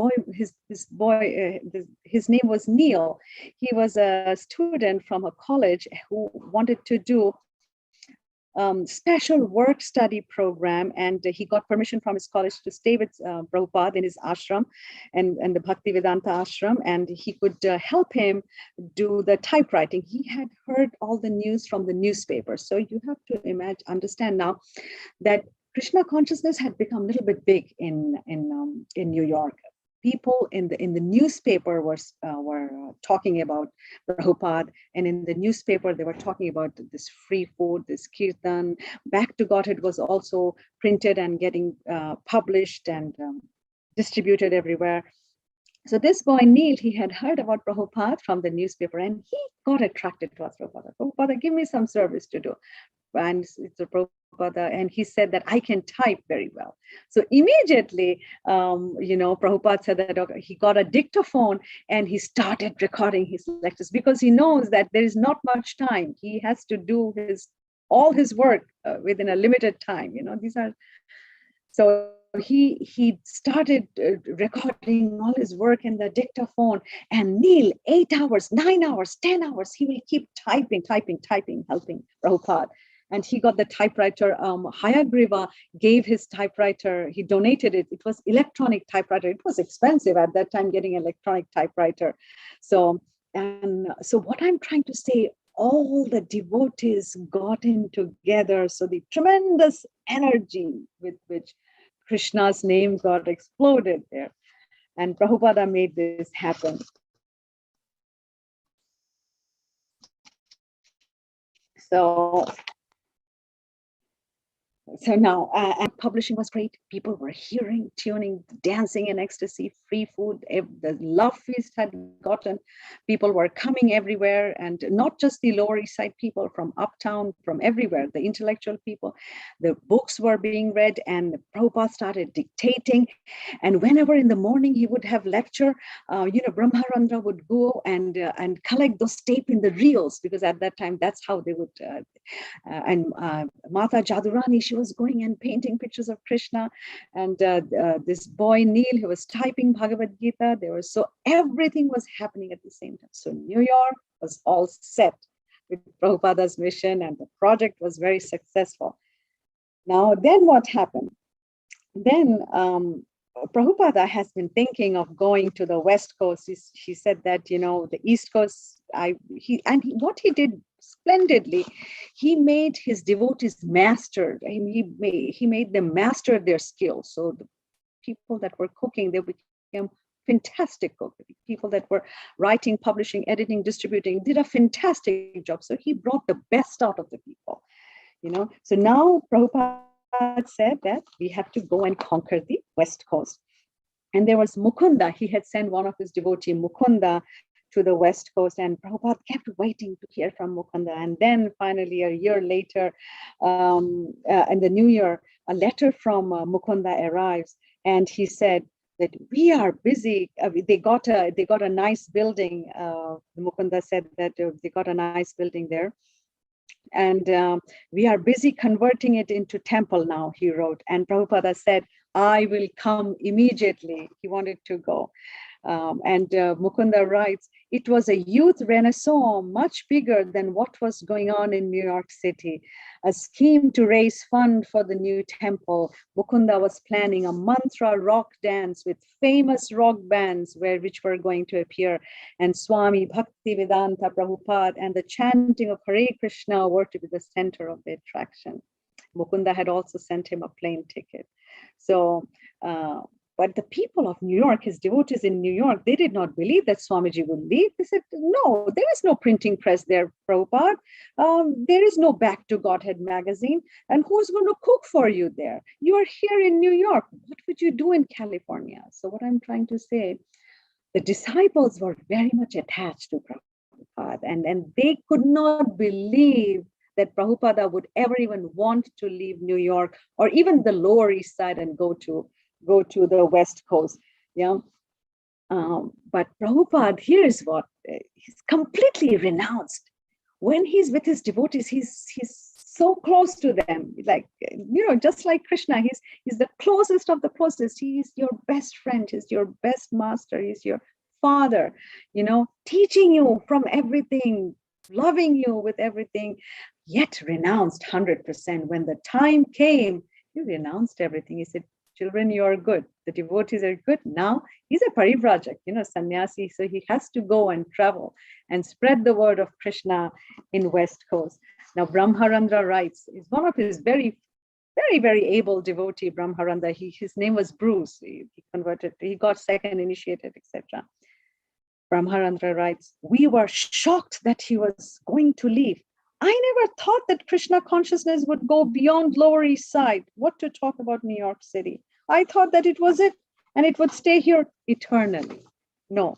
name was Neil. He was a student from a college who wanted to do special work study program, and he got permission from his college to stay with Prabhupada in his ashram and the Bhaktivedanta ashram, and he could help him do the typewriting. He had heard all the news from the newspaper. So you have to understand now that Krishna consciousness had become a little bit big in New York. People in the newspaper were talking about Prabhupada, and in the newspaper they were talking about this free food, this kirtan. Back to Godhead was also printed and getting published and distributed everywhere. So this boy Neil, he had heard about Prabhupada from the newspaper, and he got attracted to us. Prabhupada, give me some service to do. And it's a Prabhupada, and he said that I can type very well. So immediately, Prabhupada said that he got a dictaphone and he started recording his lectures, because he knows that there is not much time. He has to do all his work within a limited time. So he started recording all his work in the dictaphone, and Neil, 8 hours, 9 hours, 10 hours, he will keep typing, helping Prabhupada. And he got the typewriter. Hayagriva gave his typewriter. He donated it. It was electronic typewriter. It was expensive at that time, getting an electronic typewriter. So what I'm trying to say, all the devotees got in together. So the tremendous energy with which Krishna's name got exploded there. And Prabhupada made this happen. So now, and publishing was great. People were hearing, tuning, dancing in ecstasy, free food. The love feast had gotten. People were coming everywhere, and not just the Lower East Side people, from uptown, from everywhere, the intellectual people. The books were being read, and Prabhupada started dictating. And whenever in the morning he would have lecture, Brahmarandra would go and collect those tape in the reels, because at that time, that's how they would, Mata Jadurani, she was going and painting pictures of Krishna, and this boy Neil, who was typing Bhagavad-Gita. Everything was happening at the same time. So New York was all set with Prabhupada's mission, and the project was very successful. Now, then what happened? Then Prabhupada has been thinking of going to the West Coast. He said that, the East Coast, what he did splendidly, he made his devotees master. He made them master their skills. So the people that were cooking, they became fantastic cooks. People that were writing, publishing, editing, distributing, did a fantastic job. So he brought the best out of the people, So now Prabhupada said that we have to go and conquer the West Coast. And there was Mukunda. He had sent one of his devotees, Mukunda, to the West Coast, and Prabhupada kept waiting to hear from Mukunda. And then finally, a year later, in the new year, a letter from Mukunda arrives, and he said that we are busy. They got a nice building. Mukunda said that they got a nice building there. And we are busy converting it into temple now, he wrote. And Prabhupada said, I will come immediately. He wanted to go. And Mukunda writes, it was a youth renaissance much bigger than what was going on in New York City. A scheme to raise fund for the new temple. Mukunda was planning a mantra rock dance with famous rock bands which were going to appear. And Swami Bhaktivedanta Prabhupada and the chanting of Hare Krishna were to be the center of the attraction. Mukunda had also sent him a plane ticket. So, but the people of New York, his devotees in New York, they did not believe that Swamiji would leave. They said, no, there is no printing press there, Prabhupada. There is no Back to Godhead magazine. And who's going to cook for you there? You are here in New York. What would you do in California? So what I'm trying to say, the disciples were very much attached to Prabhupada, and they could not believe that Prabhupada would ever even want to leave New York or even the Lower East Side and go to the West Coast. Yeah. But Prabhupada, here is what, he's completely renounced. When he's with his devotees, he's so close to them. Like, just like Krishna, he's the closest of the closest. He's your best friend, he's your best master, he's your father, teaching you from everything, loving you with everything, yet renounced 100%. When the time came, he renounced everything. He said, children, you are good. The devotees are good. Now he's a parivrajak, sannyasi. So he has to go and travel and spread the word of Krishna in West Coast. Now Brahmarandra writes, is one of his very, very, very able devotee, Brahmarandra. His name was Bruce. He converted, he got second initiated, etc. Brahmarandra writes, we were shocked that he was going to leave. I never thought that Krishna consciousness would go beyond Lower East Side. What to talk about New York City? I thought that it was it and it would stay here eternally. No.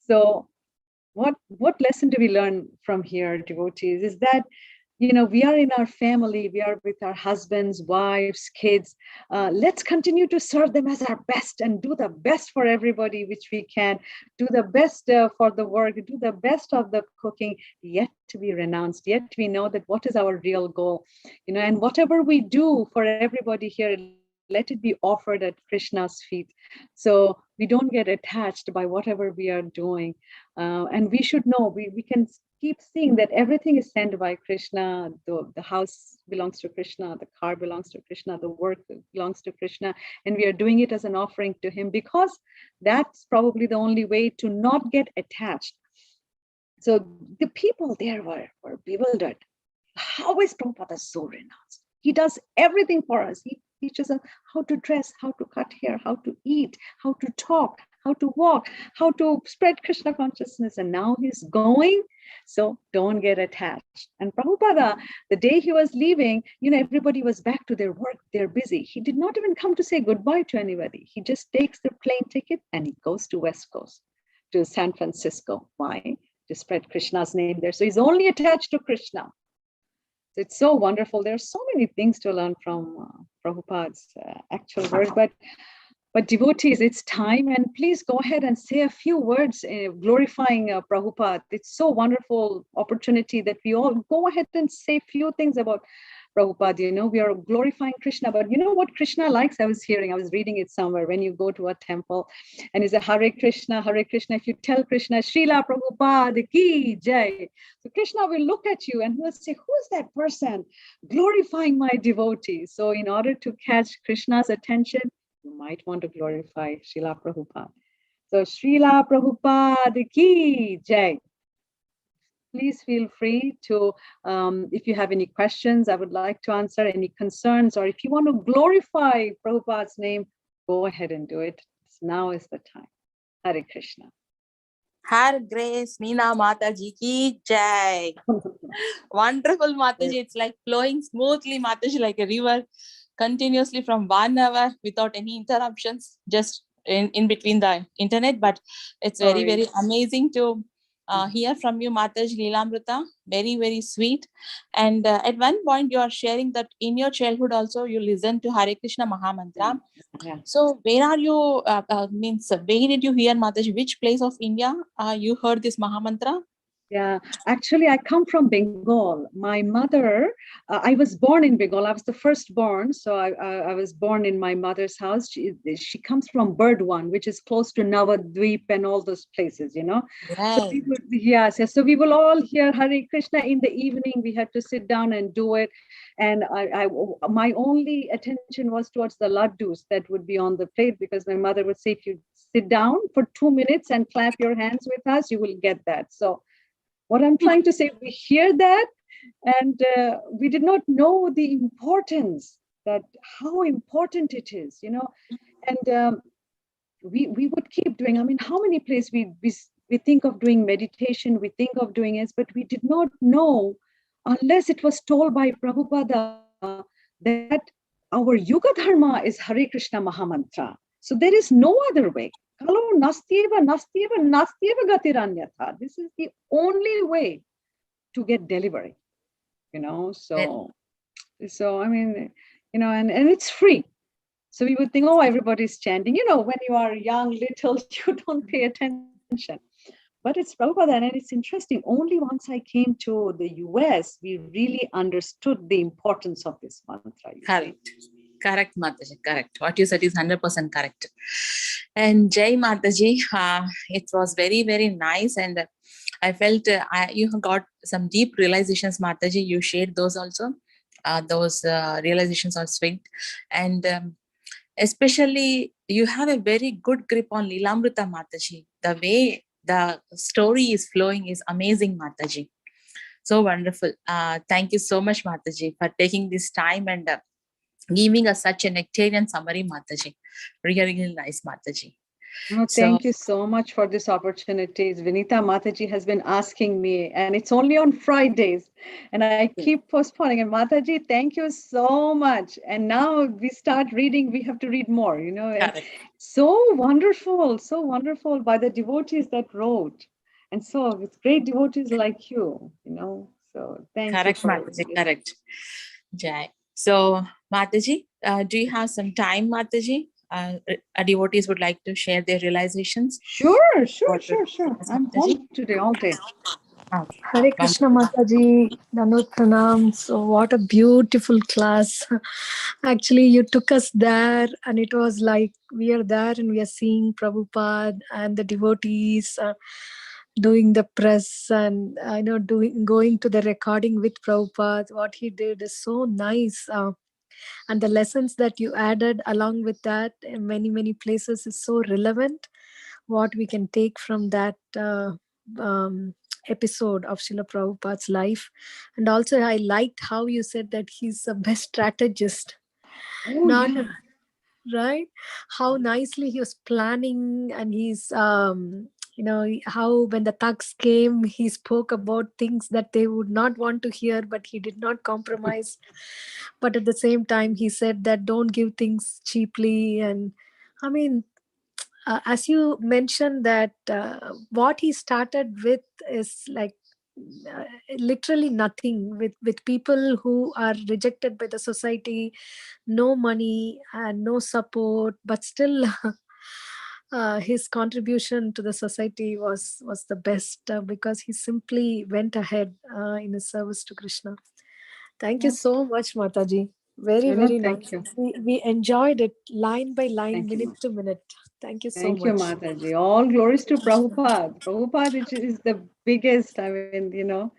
So what lesson do we learn from here, devotees, is that, we are in our family, we are with our husbands, wives, kids. Let's continue to serve them as our best and do the best for everybody which we can, do the best for the work, do the best of the cooking, yet to be renounced, yet we know that what is our real goal, and whatever we do for everybody here, let it be offered at Krishna's feet. So we don't get attached by whatever we are doing. And we should know, we can keep seeing that everything is sent by Krishna. The house belongs to Krishna, the car belongs to Krishna, the work belongs to Krishna, and we are doing it as an offering to him, because that's probably the only way to not get attached. So the people there were bewildered. How is Prabhupada so renounced? He does everything for us. He teaches us how to dress, how to cut hair, how to eat, how to talk, how to walk, how to spread Krishna consciousness. And now he's going. So don't get attached. And Prabhupada, the day he was leaving, everybody was back to their work. They're busy. He did not even come to say goodbye to anybody. He just takes the plane ticket and he goes to West Coast, to San Francisco. Why? To spread Krishna's name there. So he's only attached to Krishna. It's so wonderful. There are so many things to learn from Prabhupada's actual work. But devotees, it's time, and please go ahead and say a few words glorifying Prabhupada. It's so wonderful opportunity that we all go ahead and say a few things about Prabhupada. We are glorifying Krishna, but what Krishna likes? I was reading it somewhere. When you go to a temple and it's a Hare Krishna, if you tell Krishna, Srila Prabhupada ki jai. So Krishna will look at you and he will say, who's that person glorifying my devotee? So in order to catch Krishna's attention, you might want to glorify Srila Prabhupada. So Srila Prabhupada ki jai. Please feel free to, if you have any questions, I would like to answer any concerns, or if you want to glorify Prabhupada's name, go ahead and do it. Now is the time. Hare Krishna. Her Grace Neena Mataji ki jai. Wonderful Mataji. It's like flowing smoothly, Mataji, like a river, continuously from 1 hour without any interruptions, just in between the internet. But it's very, very amazing to hear from you, Mataji Lilamrta. Very, very sweet. And at one point, you are sharing that in your childhood also you listened to Hare Krishna Mahamantra. Yeah. So where are you, where did you hear, Mataji? Which place of India you heard this Mahamantra? Yeah, actually, I come from Bengal. My mother, I was born in Bengal. I was the firstborn, so I was born in my mother's house. She comes from Burdwan, which is close to Navadvip and all those places, you know. Right. So we would, yes, so we will all hear Hare Krishna in the evening. We had to sit down and do it, and my only attention was towards the laddus that would be on the plate, because my mother would say, if you sit down for 2 minutes and clap your hands with us, you will get that. So what I'm trying to say, we hear that, and we did not know the importance, that how important it is, you know. And we would keep doing. I mean, how many places we think of doing meditation, we think of doing it, but we did not know, unless it was told by Prabhupada, that our Yuga Dharma is Hare Krishna Mahamantra. So there is no other way. Kalo nastyeva gatiranyatha. This is the only way to get delivery, you know. So I mean, you know, and it's free. So we would think, oh, everybody's chanting. You know, when you are young, little, you don't pay attention. But it's Prabhupada, and it's interesting. Only once I came to the US, we really understood the importance of this mantra. Correct. Correct, Mataji. Correct. What you said is 100% correct. And Jai Mataji, it was very, very nice. And I felt you have got some deep realizations, Mataji. You shared those also. Those realizations are sweet. And especially, you have a very good grip on Lilamrta, Mataji. The way the story is flowing is amazing, Mataji. So wonderful. Thank you so much, Mataji, for taking this time and giving us such a nectarian summary, Mataji. Really, really nice, Mataji. Oh, thank you so much for this opportunity. Vinita Mataji has been asking me, and it's only on Fridays, and I keep postponing. And Mataji, thank you so much. And now we start reading, we have to read more, you know. So wonderful by the devotees that wrote. And so it's great devotees like you, you know. So thank you. Correct, Mataji, correct. Jai. So, Mataji, do you have some time, Mataji? Devotees would like to share their realizations. Sure. I'm home today all day. Okay. Hare Krishna Mataji, Dandavat Pranam. So what a beautiful class. Actually, you took us there, and it was like we are there and we are seeing Prabhupada and the devotees doing the press, and going to the recording with Prabhupada. What he did is so nice. And the lessons that you added along with that in many places is so relevant. What we can take from that episode of Srila Prabhupada's life. And also I liked how you said that he's the best strategist. Right? How nicely he was planning, and he's how when the thugs came, he spoke about things that they would not want to hear, but he did not compromise. But at the same time, he said that don't give things cheaply. And I mean, as you mentioned that what he started with is like literally nothing, with people who are rejected by the society, no money and no support, but still his contribution to the society was the best, because he simply went ahead in his service to Krishna. Thank you so much, Mataji. Very nice. We enjoyed it line by line, minute to minute. Thank you so much. Thank you, Mataji. All glories to Prabhupada. Prabhupada is the biggest. I mean, you know,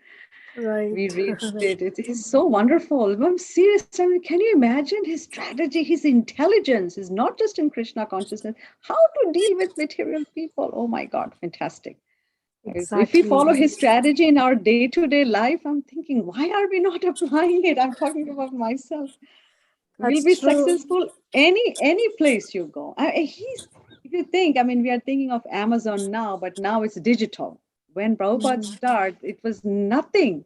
we reached it. It is so wonderful. I'm serious. I mean, can you imagine his strategy, his intelligence is not just in Krishna consciousness, how to deal with material people. Oh my God, fantastic. Exactly. If we follow his strategy in our day-to-day life, I'm thinking, why are we not applying it? I'm talking about myself. We'll be successful any place you go. If you think, I mean, we are thinking of Amazon now, but now it's digital. When Prabhupada started, it was nothing.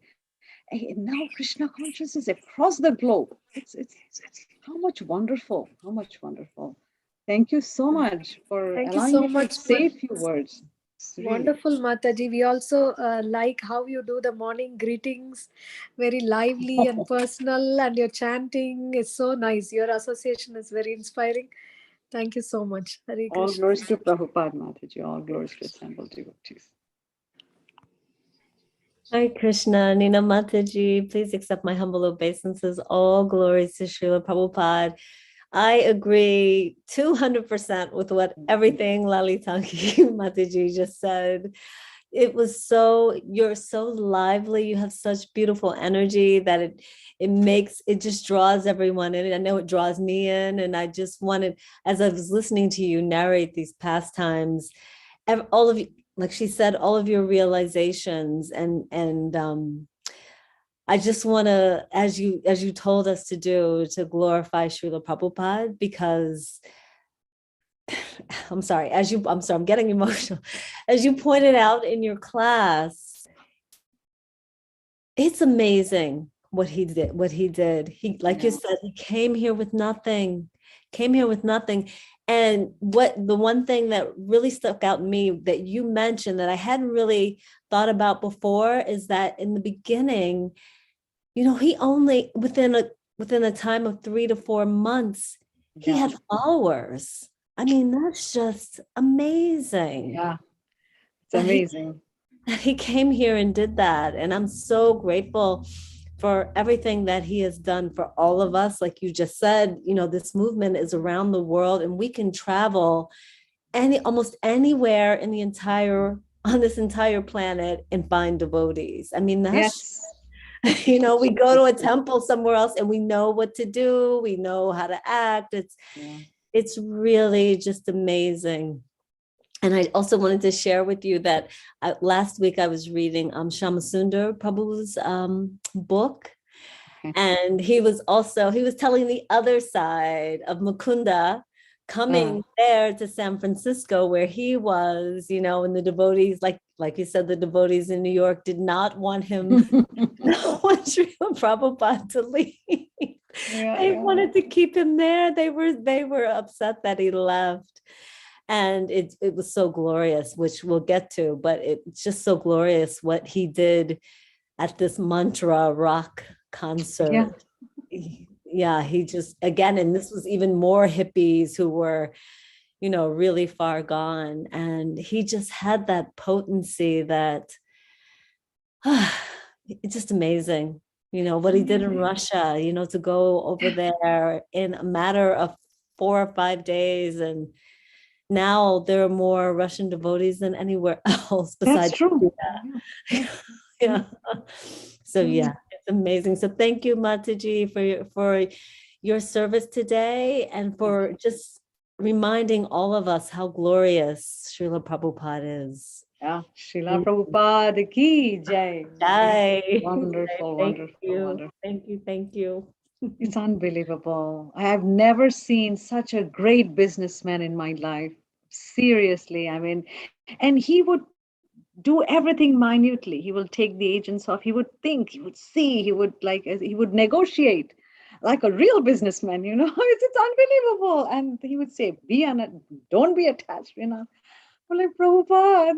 And now Krishna consciousness across the globe. It's how much wonderful. Thank you so much for allowing me to say a few words. It's really Wonderful, Mataji. We also like how you do the morning greetings, very lively and personal, and your chanting is so nice. Your association is very inspiring. Thank you so much. Hare all Krishna. glories to Prabhupada Mataji, all glories to assembled devotees. Hare Krishna, Nina Mataji, please accept my humble obeisances. All glories to Srila Prabhupada. I agree 200% with what everything Lalitanki Mataji just said. It was you're so lively. You have such beautiful energy that it just draws everyone in. I know it draws me in. And I just wanted, as I was listening to you narrate these pastimes, all of you, like she said, all of your realizations and I just want to, as you told us to do, to glorify Srila Prabhupada, because I'm getting emotional. As you pointed out in your class, it's amazing what he did. He, like you said, he came here with nothing. And the one thing that really stuck out to me that you mentioned that I hadn't really thought about before is that in the beginning, he only within a time of 3 to 4 months, he had followers. I mean, that's just amazing. Yeah, it's amazing. He came here and did that. And I'm so grateful for everything that he has done for all of us. Like you just said, this movement is around the world and we can travel almost anywhere on this entire planet and find devotees. I mean, that's, we go to a temple somewhere else and we know what to do. We know how to act. It's really just amazing. And I also wanted to share with you that last week I was reading Shamasundar Prabhu's book. And he was telling the other side of Mukunda coming there to San Francisco where he was, and the devotees, like you said, the devotees in New York did not want him, want Srila Prabhupada to leave. They wanted to keep him there. They were upset that he left. And it was so glorious, which we'll get to, but it's just so glorious what he did at this mantra rock concert. Yeah, he just, again, and this was even more hippies who were, really far gone. And he just had that potency that, it's just amazing. What he did in Russia, to go over there in a matter of 4 or 5 days. And now there are more Russian devotees than anywhere else besides. That's true. Yeah. So yeah, it's amazing. So thank you, Mataji, for your service today and for just reminding all of us how glorious Srila Prabhupada is. Yeah, Srila Prabhupada ki jai. Jai. Wonderful, wonderful. Thank you. It's unbelievable. I have never seen such a great businessman in my life. Seriously, I mean, and he would do everything minutely. He will take the agents off. He would think, he would see, he would negotiate like a real businessman, it's unbelievable. And he would say, don't be attached, I'm like, Prabhupada,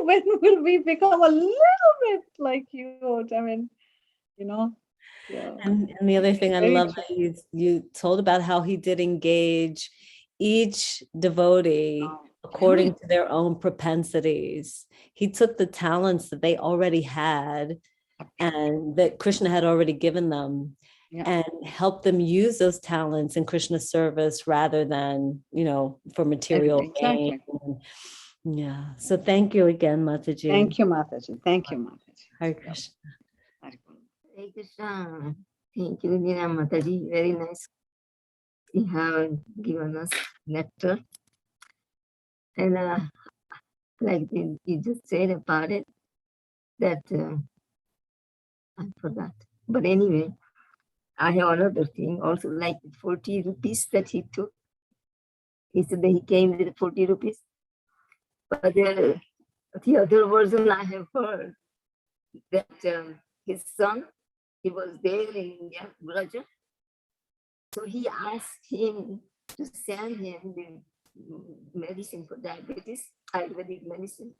when will we become a little bit like you? I mean, Yeah. And the other thing I love that you told about how he did engage each devotee according to their own propensities. He took the talents that they already had and that Krishna had already given them and helped them use those talents in Krishna's service rather than, for material gain. Yeah. So thank you again, Mataji. Thank you, Mataji. Thank you, Mataji. Hare Krishna. Hare Krishna. Thank you, Nina Mataji. Very nice. You have given us nectar. And like you just said about it, that I forgot. But anyway, I have another thing also, like 40 rupees that he took. He said that he came with 40 rupees. But the other version I have heard that his son, he was there in India, Raja. So he asked him to send him the medicine for diabetes, Ayurvedic medicine.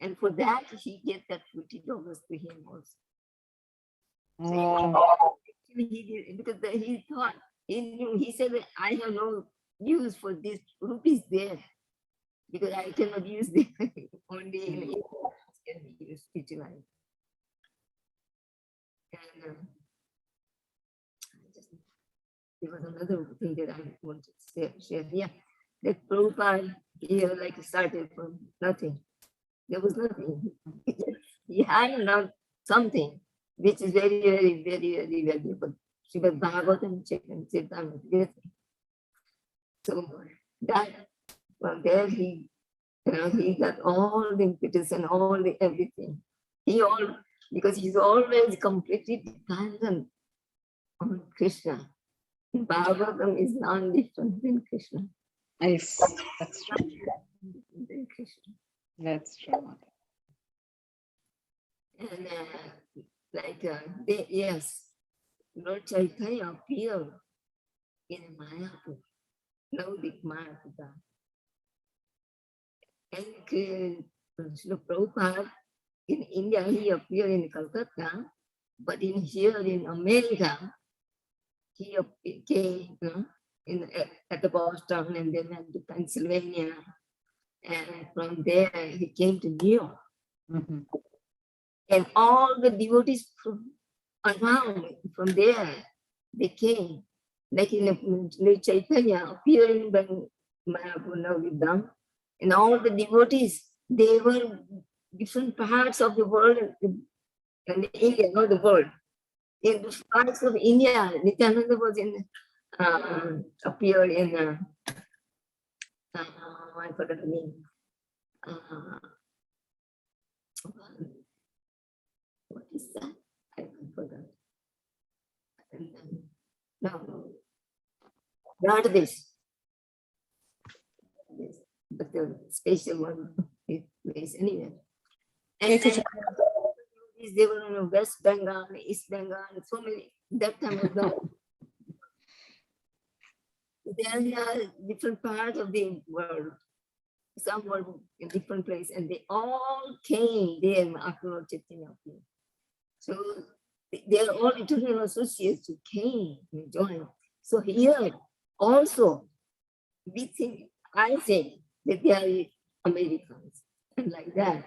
And for that, he gave that $50 to him also. Oh. Actually, he did, because he thought, he said, that I have no use for this rupees there, because I cannot use them. Only in India can be used utilized. And there was another thing that I wanted to share. Yeah, that Prabhupada, he like started from nothing. There was nothing. He had not something which is very, very, very, very valuable. Srimad Bhagavatam, Chaitanya. So that from there he got all the impetus and all the everything. Because he's always completely dependent on Krishna. Bhagavatam is non-different than Krishna. Yes, that's true. Than Krishna. That's true. And yes, Lord Chaitanya appeared in Mayapur, Naudik Mayapur. And Srila Prabhupada in India, he appeared in Calcutta, but here in America, he came at the Boston and then went to Pennsylvania. And from there, he came to New York. Mm-hmm. And all the devotees from around, from there, they came. Like in Chaitanya, appearing by Mayapur with them. And all the devotees, they were different parts of the world, and India, not the world. In the parts of India, Nityananda was appeared in, I forgot the name. What is that? I forgot. No, Bangladesh. But the special one is anywhere. And they were in West Bengal, East Bengal, so many. That time was not. There are different parts of the world. Some were in different places, and they all came there after Lord Chaitanya. So they are all eternal associates who came and joined. So here also, we think, I say that they are Americans and like that.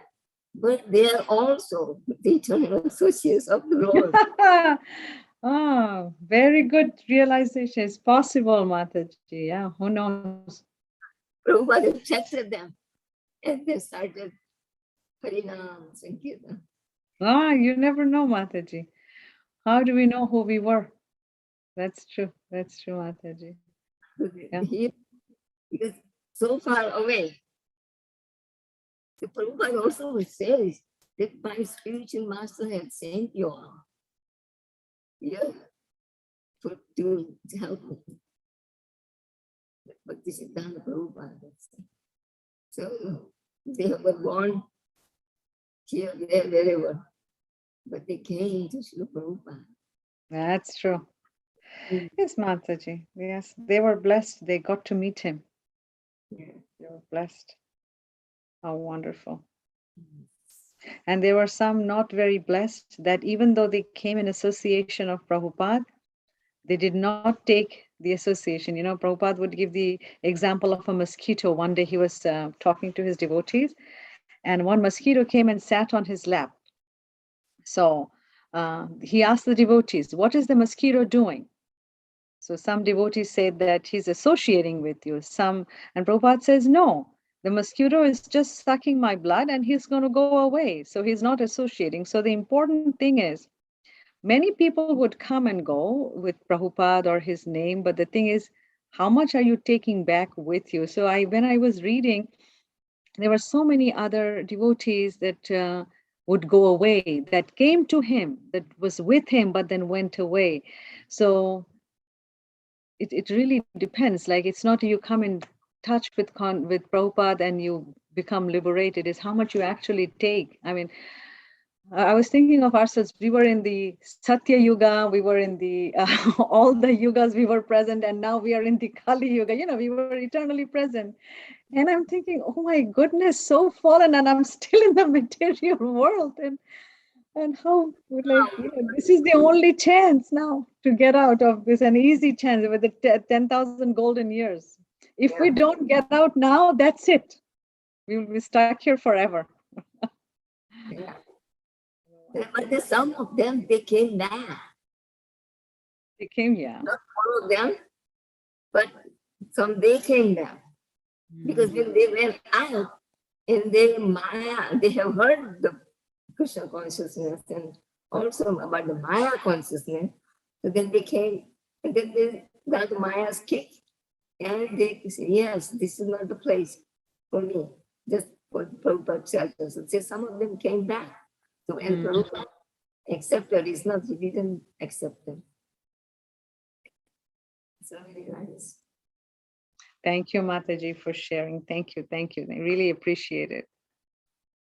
But they are also the eternal associates of the Lord. Oh, very good realization. It's possible, Mataji. Yeah, who knows? Prabhupada accepted them and they started Harinam Sankirtan. Ah, you never know, Mataji. How do we know who we were? That's true. That's true, Mataji. Yeah. Because so far away. The Prabhupada also says that my spiritual master had sent you all here to help me. But this is done Prabhupada. So they were born here, there, wherever. But they came to Srila Prabhupada. That's true. Yes, Mataji. Yes, they were blessed. They got to meet him. Yeah. They were blessed. How wonderful. And there were some not very blessed that even though they came in association of Prabhupada, they did not take the association. You know, Prabhupada would give the example of a mosquito. One day he was talking to his devotees, and one mosquito came and sat on his lap. So he asked the devotees, what is the mosquito doing? So some devotees said that he's associating with you. And Prabhupada says, no, the mosquito is just sucking my blood and he's going to go away. So he's not associating. So the important thing is, many people would come and go with Prabhupada or his name, but the thing is, how much are you taking back with you? So when I was reading, there were so many other devotees that would go away, that came to him, that was with him, but then went away. So it really depends. Like, it's not you come in touch with Prabhupada and you become liberated. It's how much you actually take. I mean, I was thinking of ourselves. We were in the Satya Yuga. We were in the all the yugas we were present, and now we are in the Kali Yuga. We were eternally present. And I'm thinking, oh my goodness, so fallen, and I'm still in the material world. And how this is the only chance now to get out of this, an easy chance with the 10,000 golden years. If we don't get out now, that's it. We will be stuck here forever. But some of them, they came back. They came, yeah. Not all of them, but some they came back. Because when they went out, in their Maya, they have heard the Krishna consciousness and also about the Maya consciousness. So then they came, and then they got the Maya's kick, and they said, yes, this is not the place for me, just for Prabhupada shelter. So some of them came back. So when Prabhupada accepted, it's not, he didn't accept them. So very nice. Thank you, Mataji, for sharing. Thank you. Thank you. I really appreciate it.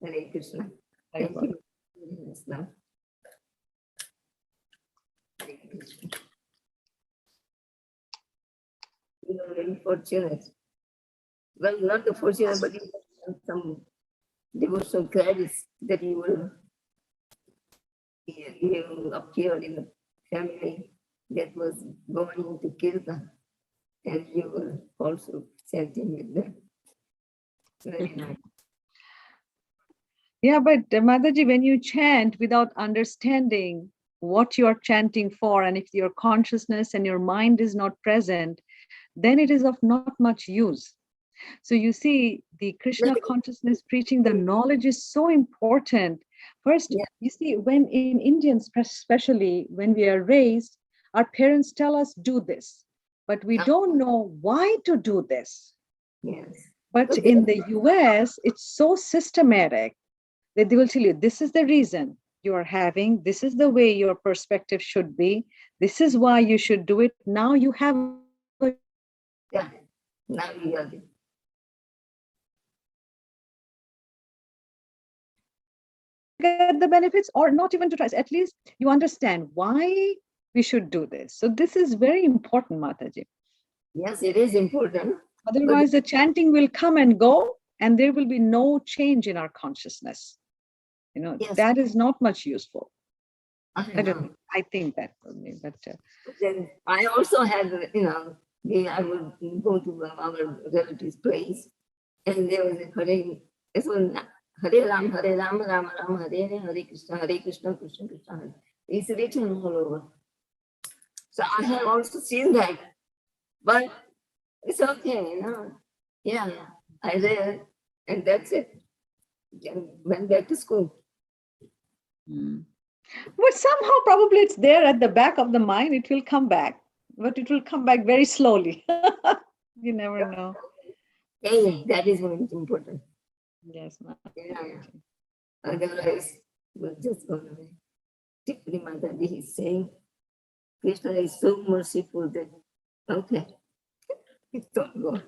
Hare Krishna. Thank you. Hare Krishna. You are very fortunate. Well, not the fortunate, but you have some devotional credits that you appeared in the family that was going to Kirtan, and you were also chanting with them. Very nice. Yeah, but Mataji, when you chant without understanding what you are chanting for, and if your consciousness and your mind is not present, then it is of not much use. So you see, the Krishna consciousness preaching, the knowledge is so important. First, you see, when in Indians, especially when we are raised, our parents tell us, do this, but we don't know why to do this. Yes. But in the US, it's so systematic that they will tell you, this is the reason you are having, this is the way your perspective should be, this is why you should do it. Now you have a now you have it. Get the benefits, or not even to try. At least you understand why we should do this. So this is very important, Mataji. Yes, it is important. Otherwise, the chanting will come and go, and there will be no change in our consciousness. That is not much useful. I don't know. I think that for me, but then I also had, I would go to our relative's place, and there was a Hare Ram, Ram Ram, Hare Krishna, Krishna Krishna. It's written all over. So I have also seen that, but it's okay, Yeah, I read, and that's it. And went back to school. But somehow probably it's there at the back of the mind, it will come back, but it will come back very slowly. You never know. Hey, that is very important. Yes, ma'am. Otherwise, we'll just go away. Tipri Mataji is saying, Krishna is so merciful that, okay, don't go.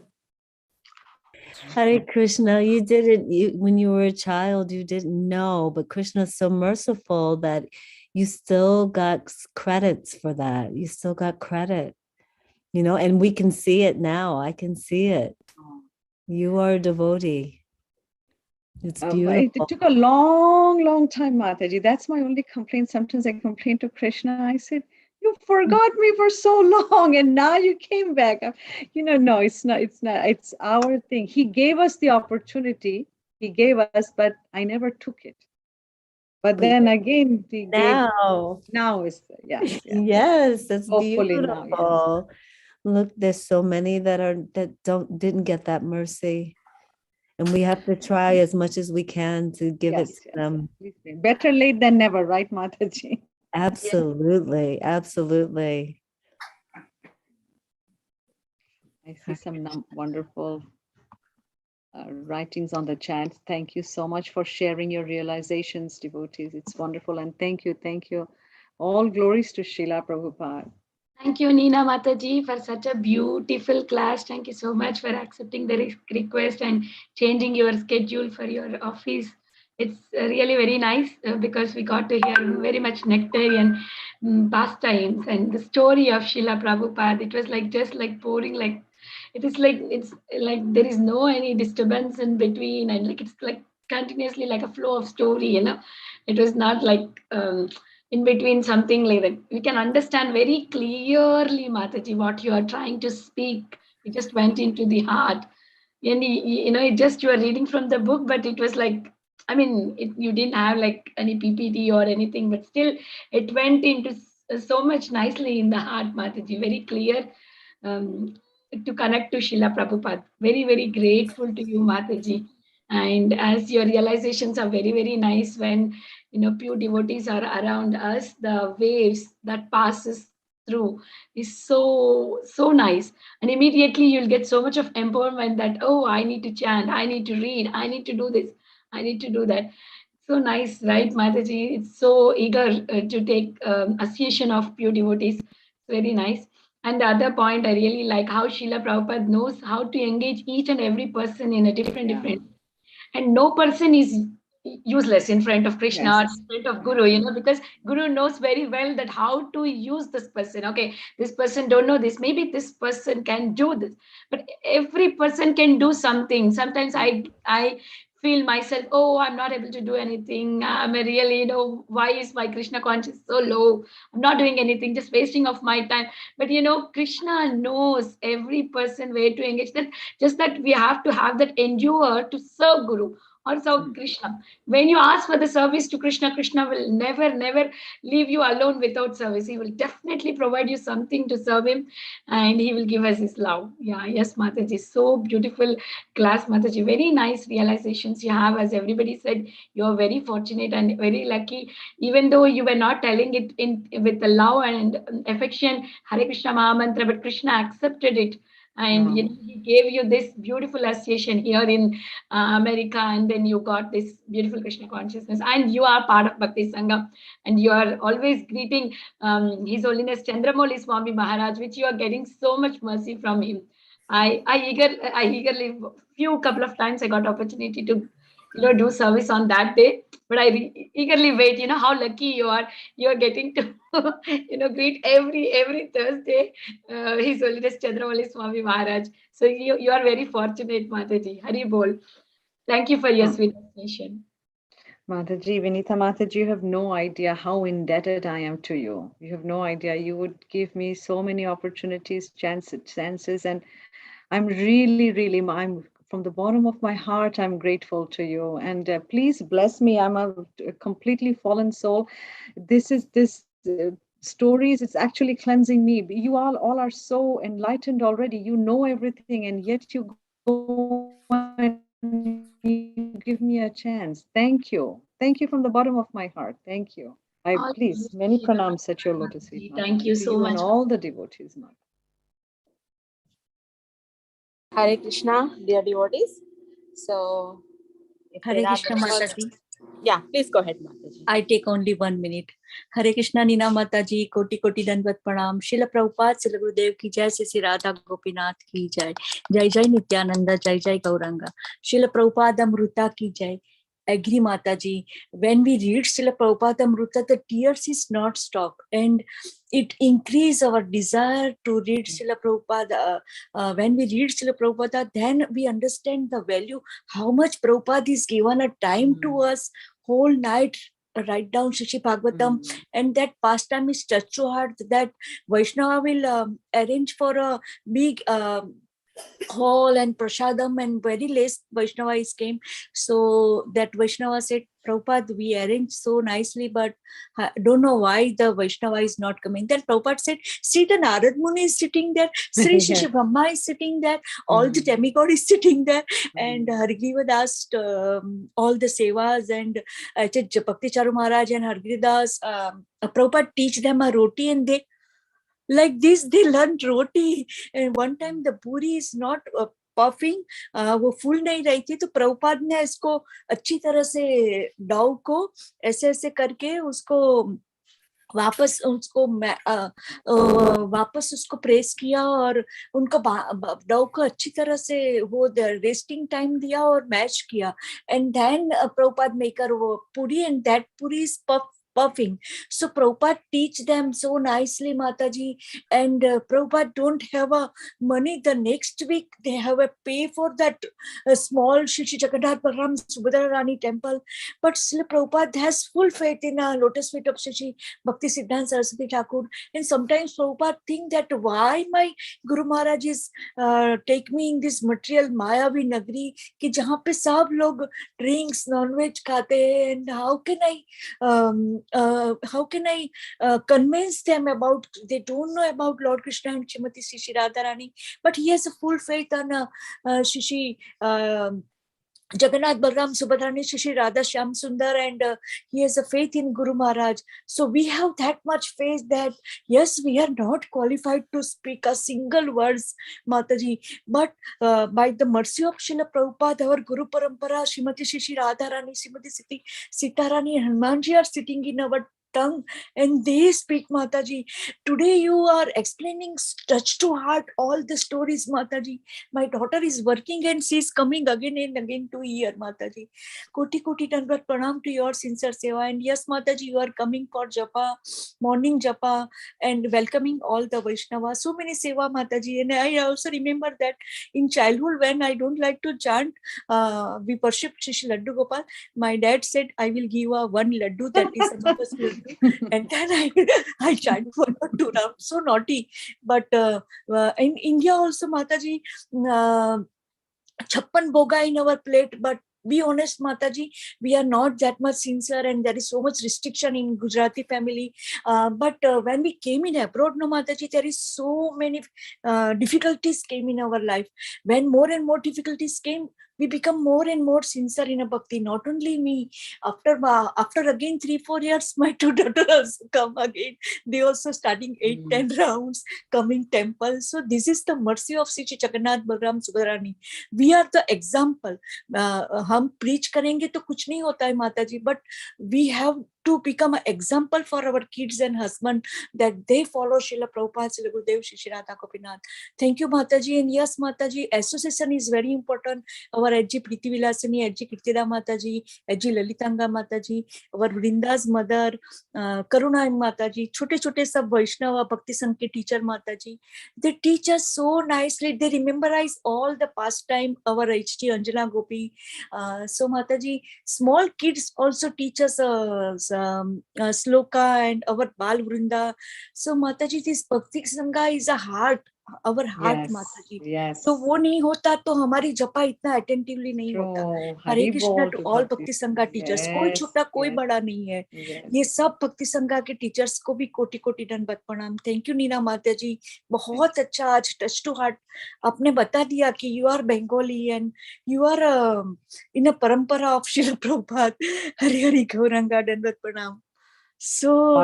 Hare Krishna, you didn't, when you were a child, you didn't know, but Krishna is so merciful that you still got credits for that. You still got credit, and we can see it now. I can see it. You are a devotee. It's beautiful. It took a long, long time, Mataji. That's my only complaint. Sometimes I complain to Krishna. I said, you forgot me for so long, and now you came back. No, it's not. It's our thing. He gave us the opportunity. He gave us, but I never took it. But then again, now is yes. Yes, that's hopefully beautiful. Now, yes. Look, there's so many that didn't get that mercy. And we have to try as much as we can to give it to them. Better late than never, right, Mataji? Absolutely, absolutely. I see some wonderful writings on the chat. Thank you so much for sharing your realizations, devotees. It's wonderful, and thank you. All glories to Srila Prabhupada. Thank you, Nina Mataji, for such a beautiful class. Thank you so much for accepting the request and changing your schedule for your office. It's really very nice because we got to hear very much nectarian pastimes and the story of Srila Prabhupada. It was like just like pouring, like it's like there is no any disturbance in between, and like it's like continuously like a flow of story. It was not like in between something like that. We can understand very clearly, Mataji, what you are trying to speak. It just went into the heart, and it just you are reading from the book, but it was like, I mean, you didn't have like any PPT or anything, but still it went into so much nicely in the heart, Mataji. Very clear to connect to Srila Prabhupada. Very, very grateful to you, Mataji. And as your realizations are very, very nice when pure devotees are around us, the waves that passes through is so nice. And immediately you'll get so much of empowerment that, oh, I need to chant, I need to read, I need to do this, I need to do that. So nice, right, Mataji? It's so eager to take association of pure devotees. Very nice. And the other point, I really like how Srila Prabhupada knows how to engage each and every person in a different. And no person is useless in front of Krishna or in front of Guru, because Guru knows very well that how to use this person. Okay, this person don't know this. Maybe this person can do this, but every person can do something. Sometimes I feel myself, oh, I'm not able to do anything. I'm a really, why is my Krishna conscious so low? I'm not doing anything, just wasting of my time. But Krishna knows every person where to engage. That just that we have to have that endure to serve Guru or serve Krishna. When you ask for the service to Krishna, Krishna will never leave you alone without service. He will definitely provide you something to serve him, and he will give us his love. Yeah, yes, Mataji. So beautiful class, Mataji. Very nice realizations you have. As everybody said, you're very fortunate and very lucky. Even though you were not telling it in with the love and affection, Hare Krishna Mahamantra, but Krishna accepted it. And he gave you this beautiful association here in America, and then you got this beautiful Krishna consciousness, and you are part of Bhakti Sangha, and you are always greeting His Holiness Chandramouli Swami Maharaj, which you are getting so much mercy from him. I eagerly, few couple of times I got opportunity to do service on that day, but I eagerly wait. How lucky you are. You are getting to greet every Thursday His Holiness Chandramouli Swami Maharaj. So you are very fortunate, Mataji. Hari Bol. Thank you for your sweet association. Mataji, Vinita Mataji, you have no idea how indebted I am to you. You have no idea. You would give me so many opportunities, chances, and I'm really, I'm from the bottom of my heart, I'm grateful to you. And please bless me. I'm a completely fallen soul. This stories, it's actually cleansing me. You all are so enlightened already. You know everything, and yet you go and you give me a chance. Thank you. Thank you from the bottom of my heart. Thank you. Please, many pranams at your lotus feet. Thank you so much. And all the devotees, Mata. Hare Krishna, dear devotees. So, Hare Krishna, Mataji. Yeah, please go ahead, Mataji. I take only 1 minute. Hare Krishna, Nina Mataji, Koti Koti Dandavat Pranam. Srila Prabhupada, Srila Gurudev ki jai, Sri Radha Gopinath ki jai. Jai Jai Nityananda, Jai Jai Gauranga. Srila Prabhupada Amruta ki jai. Agree, Mataji. When we read Srila Prabhupada Amruta, the tears is not stop, and it increase our desire to read Srila Prabhupada. When we read Srila Prabhupada, then we understand the value, how much Prabhupada is given a time to us, whole night write down Shishi Bhagavatam, and that pastime is touched so hard that Vaishnava will arrange for a big hall and prasadam, and very less Vaishnavas came. So that Vaishnava said, Prabhupada, we arranged so nicely, but I don't know why the Vaishnava is not coming. Then Prabhupada said, see, the Narad Muni is sitting there, Sri Shishi Brahma is sitting there, all the demigod is sitting there, and Hargriva Das, all the sevas, and Bhakti Charu Maharaj and Hargriva Das, Prabhupada teach them a roti, and they like this, they learned roti. And one time the puri is not puffing, वो फूल नहीं रही थी, तो प्रभुपाद ने इसको अच्छी तरह से डाउ को ऐसे ऐसे करके उसको वापस उसको वापस उसको प्रेस किया और उनको डव को अच्छी तरह से वो रेस्टिंग टाइम दिया और मैच किया एंड देन प्रभुपाद मेकर वो पूरी एंड दैट पूरी is puffing. So Prabhupada teach them so nicely, Mataji. And Prabhupada don't have a money. The next week they have a pay for that small Shri Jagannath Balaram Subhadra Rani temple. But Srila Prabhupada has full faith in a lotus feet of Shri Bhakti Siddhanta Saraswati Thakur. And sometimes Prabhupada think that why my Guru Maharaj is take me in this material Mayavi Nagri कि जहाँ पे सब लोग drinks, non-veg खाते हैं, and how can I convince them about, they don't know about Lord Krishna and Srimati Shri Radharani, but he has a full faith on Shri Jagannath Balaram Subhadrani Shri Radha Shyam Sundar, and he has a faith in Guru Maharaj. So we have that much faith that yes, we are not qualified to speak a single words, Mataji, but by the mercy of Srila Prabhupada, our Guru Parampara, Srimati Shri Radharani, Srimati Sitarani and Hanumanji are sitting in our tongue and they speak, Mataji. Today you are explaining touch to heart all the stories, Mataji. My daughter is working and she is coming again and again to hear, Mataji. Koti Koti Dandavat Pranam to your sincere seva. And yes, Mataji, you are coming for japa, morning japa, and welcoming all the Vaishnavas. So many seva, Mataji. And I also remember that in childhood when I don't like to chant, we worship Shri Laddu Gopal. My dad said, I will give one laddu, that is a Maha's laddu. And then I chant for 2 rounds. So naughty. But in India also, Mataji, chappan boga in our plate, but be honest, Mataji, we are not that much sincere and there is so much restriction in Gujarati family. But when we came in abroad, no, Mataji, there is so many difficulties came in our life. When more and more difficulties came, we become more and more sincere in a bhakti. Not only me, after again 3-4 years, my 2 daughters also come again. They also starting 8-10 rounds, coming temple. So this is the mercy of Sri Jagannath Balaram Subhadrani. We are the example. हम preach करेंगे तो कुछ नहीं होता है, Mataji, but we have to become an example for our kids and husband that they follow Srila Prabhupada, Srila Gurudev, Shri Radha Gopinath. Thank you, Mataji. And yes, Mataji, association is very important. Our Ajji Priti Vilasini, Ajji Kirtida Mataji, Ajji Lalitanga Mataji, our Vrinda's mother, Karuna Mataji, Chote sab Vaishnava Bhakti Sangh ke teacher Mataji. They teach us so nicely. They rememberize all the past time, our HT Anjana Gopi. So Mataji, small kids also teach us sloka and our Bal Vrinda. So Mataji, this Bhakti Sangha is a heart, our heart, Yes, Mataji. yes. तो वो नहीं होता तो हमारी जपा इतना attentively नहीं होता. हरे कृष्णा टू ऑल भक्ति संघा टीचर्स. कोई छोटा कोई बड़ा नहीं है. ये सब भक्ति संघा के टीचर्स को भी कोटि कोटि दंडवत प्रणाम. थैंक यू नीना माता जी. बहुत अच्छा आज टच टू हार्ट आपने बता दिया कि you are Bengali and you are in a परंपरा ऑफ श्रील प्रभुपाद. हरि हरि गौरंगा दंडवत प्रणाम. So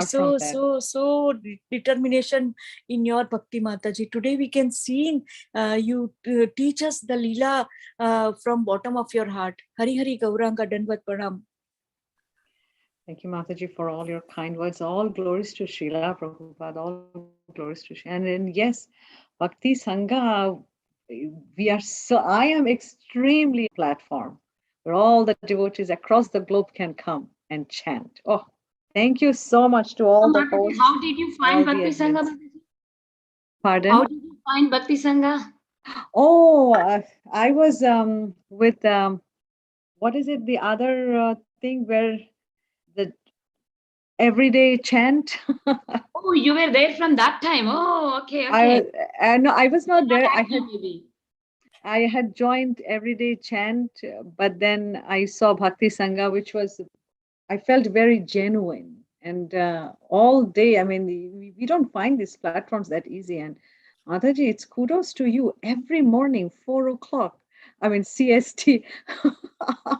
determination in your Bhakti Mataji. Today we can see you teach us the Leela from bottom of your heart. Hari Hari Gauranga Danvat Pranam. Thank you, Mataji, for all your kind words. All glories to Srila Prabhupada. All glories to Srila. And then, yes, Bhakti Sangha, I am extremely platform where all the devotees across the globe can come and chant. Oh, thank you so much to all the hosts. How did you find Bhakti Sangha? Pardon? How did you find Bhakti Sangha? Oh, I was with, what is it, the other thing where the everyday chant? Oh, you were there from that time. Oh, okay. No, I was not there. Maybe. I had joined everyday chant, but then I saw Bhakti Sangha, which was, I felt very genuine. And all day, I mean, we don't find these platforms that easy. And Mataji, it's kudos to you. Every morning, 4 o'clock, I mean, CST.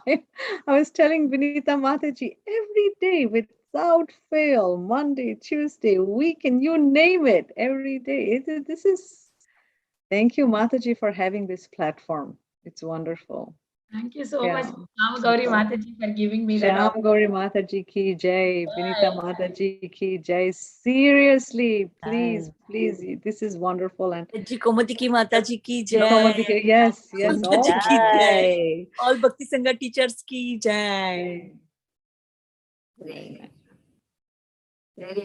I was telling Vinita Mataji, every day without fail, Monday, Tuesday, weekend, you name it, every day. This is, thank you, Mataji, for having this platform. It's wonderful. Thank you so Yeah. much, Ram Gauri Mataji, for giving me that Shyam opportunity. Gauri Mataji ki jai, Vinita Mataji ki jai. Seriously, please, please, this is wonderful. And Ji Komati ki Mataji ki jai. Komati, yes, yes, all Mataji ki jai. Jai. All Bhakti Sangha teachers ki jai. Very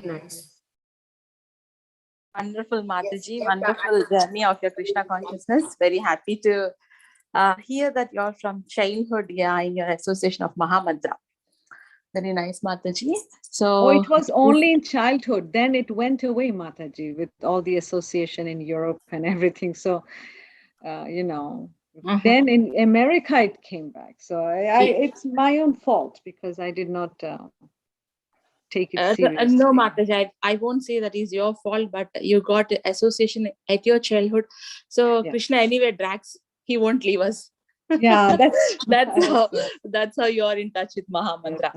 nice. Wonderful, Mataji. Wonderful journey of your Krishna consciousness. Very happy to hear that you're from childhood, in your association of Mahamantra. Very nice, Mataji. So, it was only in childhood. Then it went away, Mataji, with all the association in Europe and everything. So, then in America it came back. So it's my own fault because I did not take it seriously. No, Mataji, I won't say that is your fault, but you got association at your childhood. So Krishna anyway drags, he won't leave us. Yeah, that's how you are in touch with Mahamantra.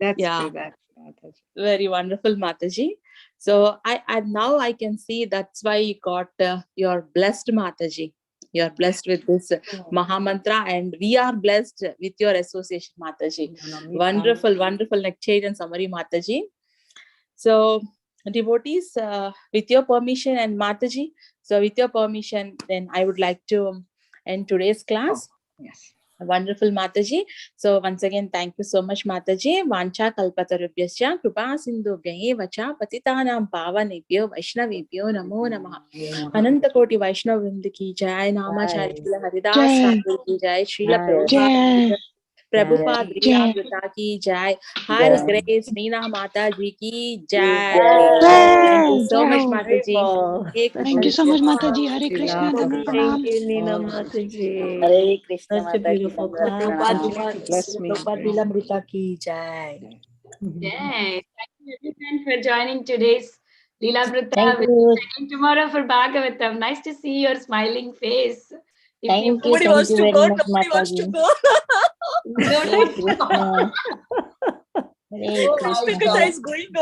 That's true. That's Mataji. Very wonderful, Mataji. So now I can see that's why you got your blessed, Mataji. You're blessed with this Mahamantra, and we are blessed with your association, Mataji. Wonderful, wonderful nectarian summary, Mataji. So, devotees, with your permission and Mataji, so with your permission, then I would like to end today's class. Yes. Wonderful, Mataji. So once again, thank you so much, Mataji. Vancha kalpatarubhyascha kripa sindhubhyaye vacha patitanam pavanebhyo vaishnavebhyo namo namaha. Ananta koti Vaishnav Vrinda ki jai, Namacharya Srila Haridas Thakur ki jai, Srila Prabhupada Lilamrta ki jai, Her Grace Meena Mataji ki jai. Thank you so much, Mataji. Thank you so much, Mataji. Hare Krishna. Thank you, Nina Mataji. Hare Krishna, Such a Mataji. beautiful class. Prabhupada Lilamrta ki jai. Yes. Thank you everyone for joining today's Lilamrta. Thank We'll you. be again tomorrow for Bhagavatam. Nice to see your smiling face. Thank you. Nobody Thank wants you to very go. much, Nobody wants to Mataji. go. Hare Krishna. Hare Oh, Krishna. Krishna is going on.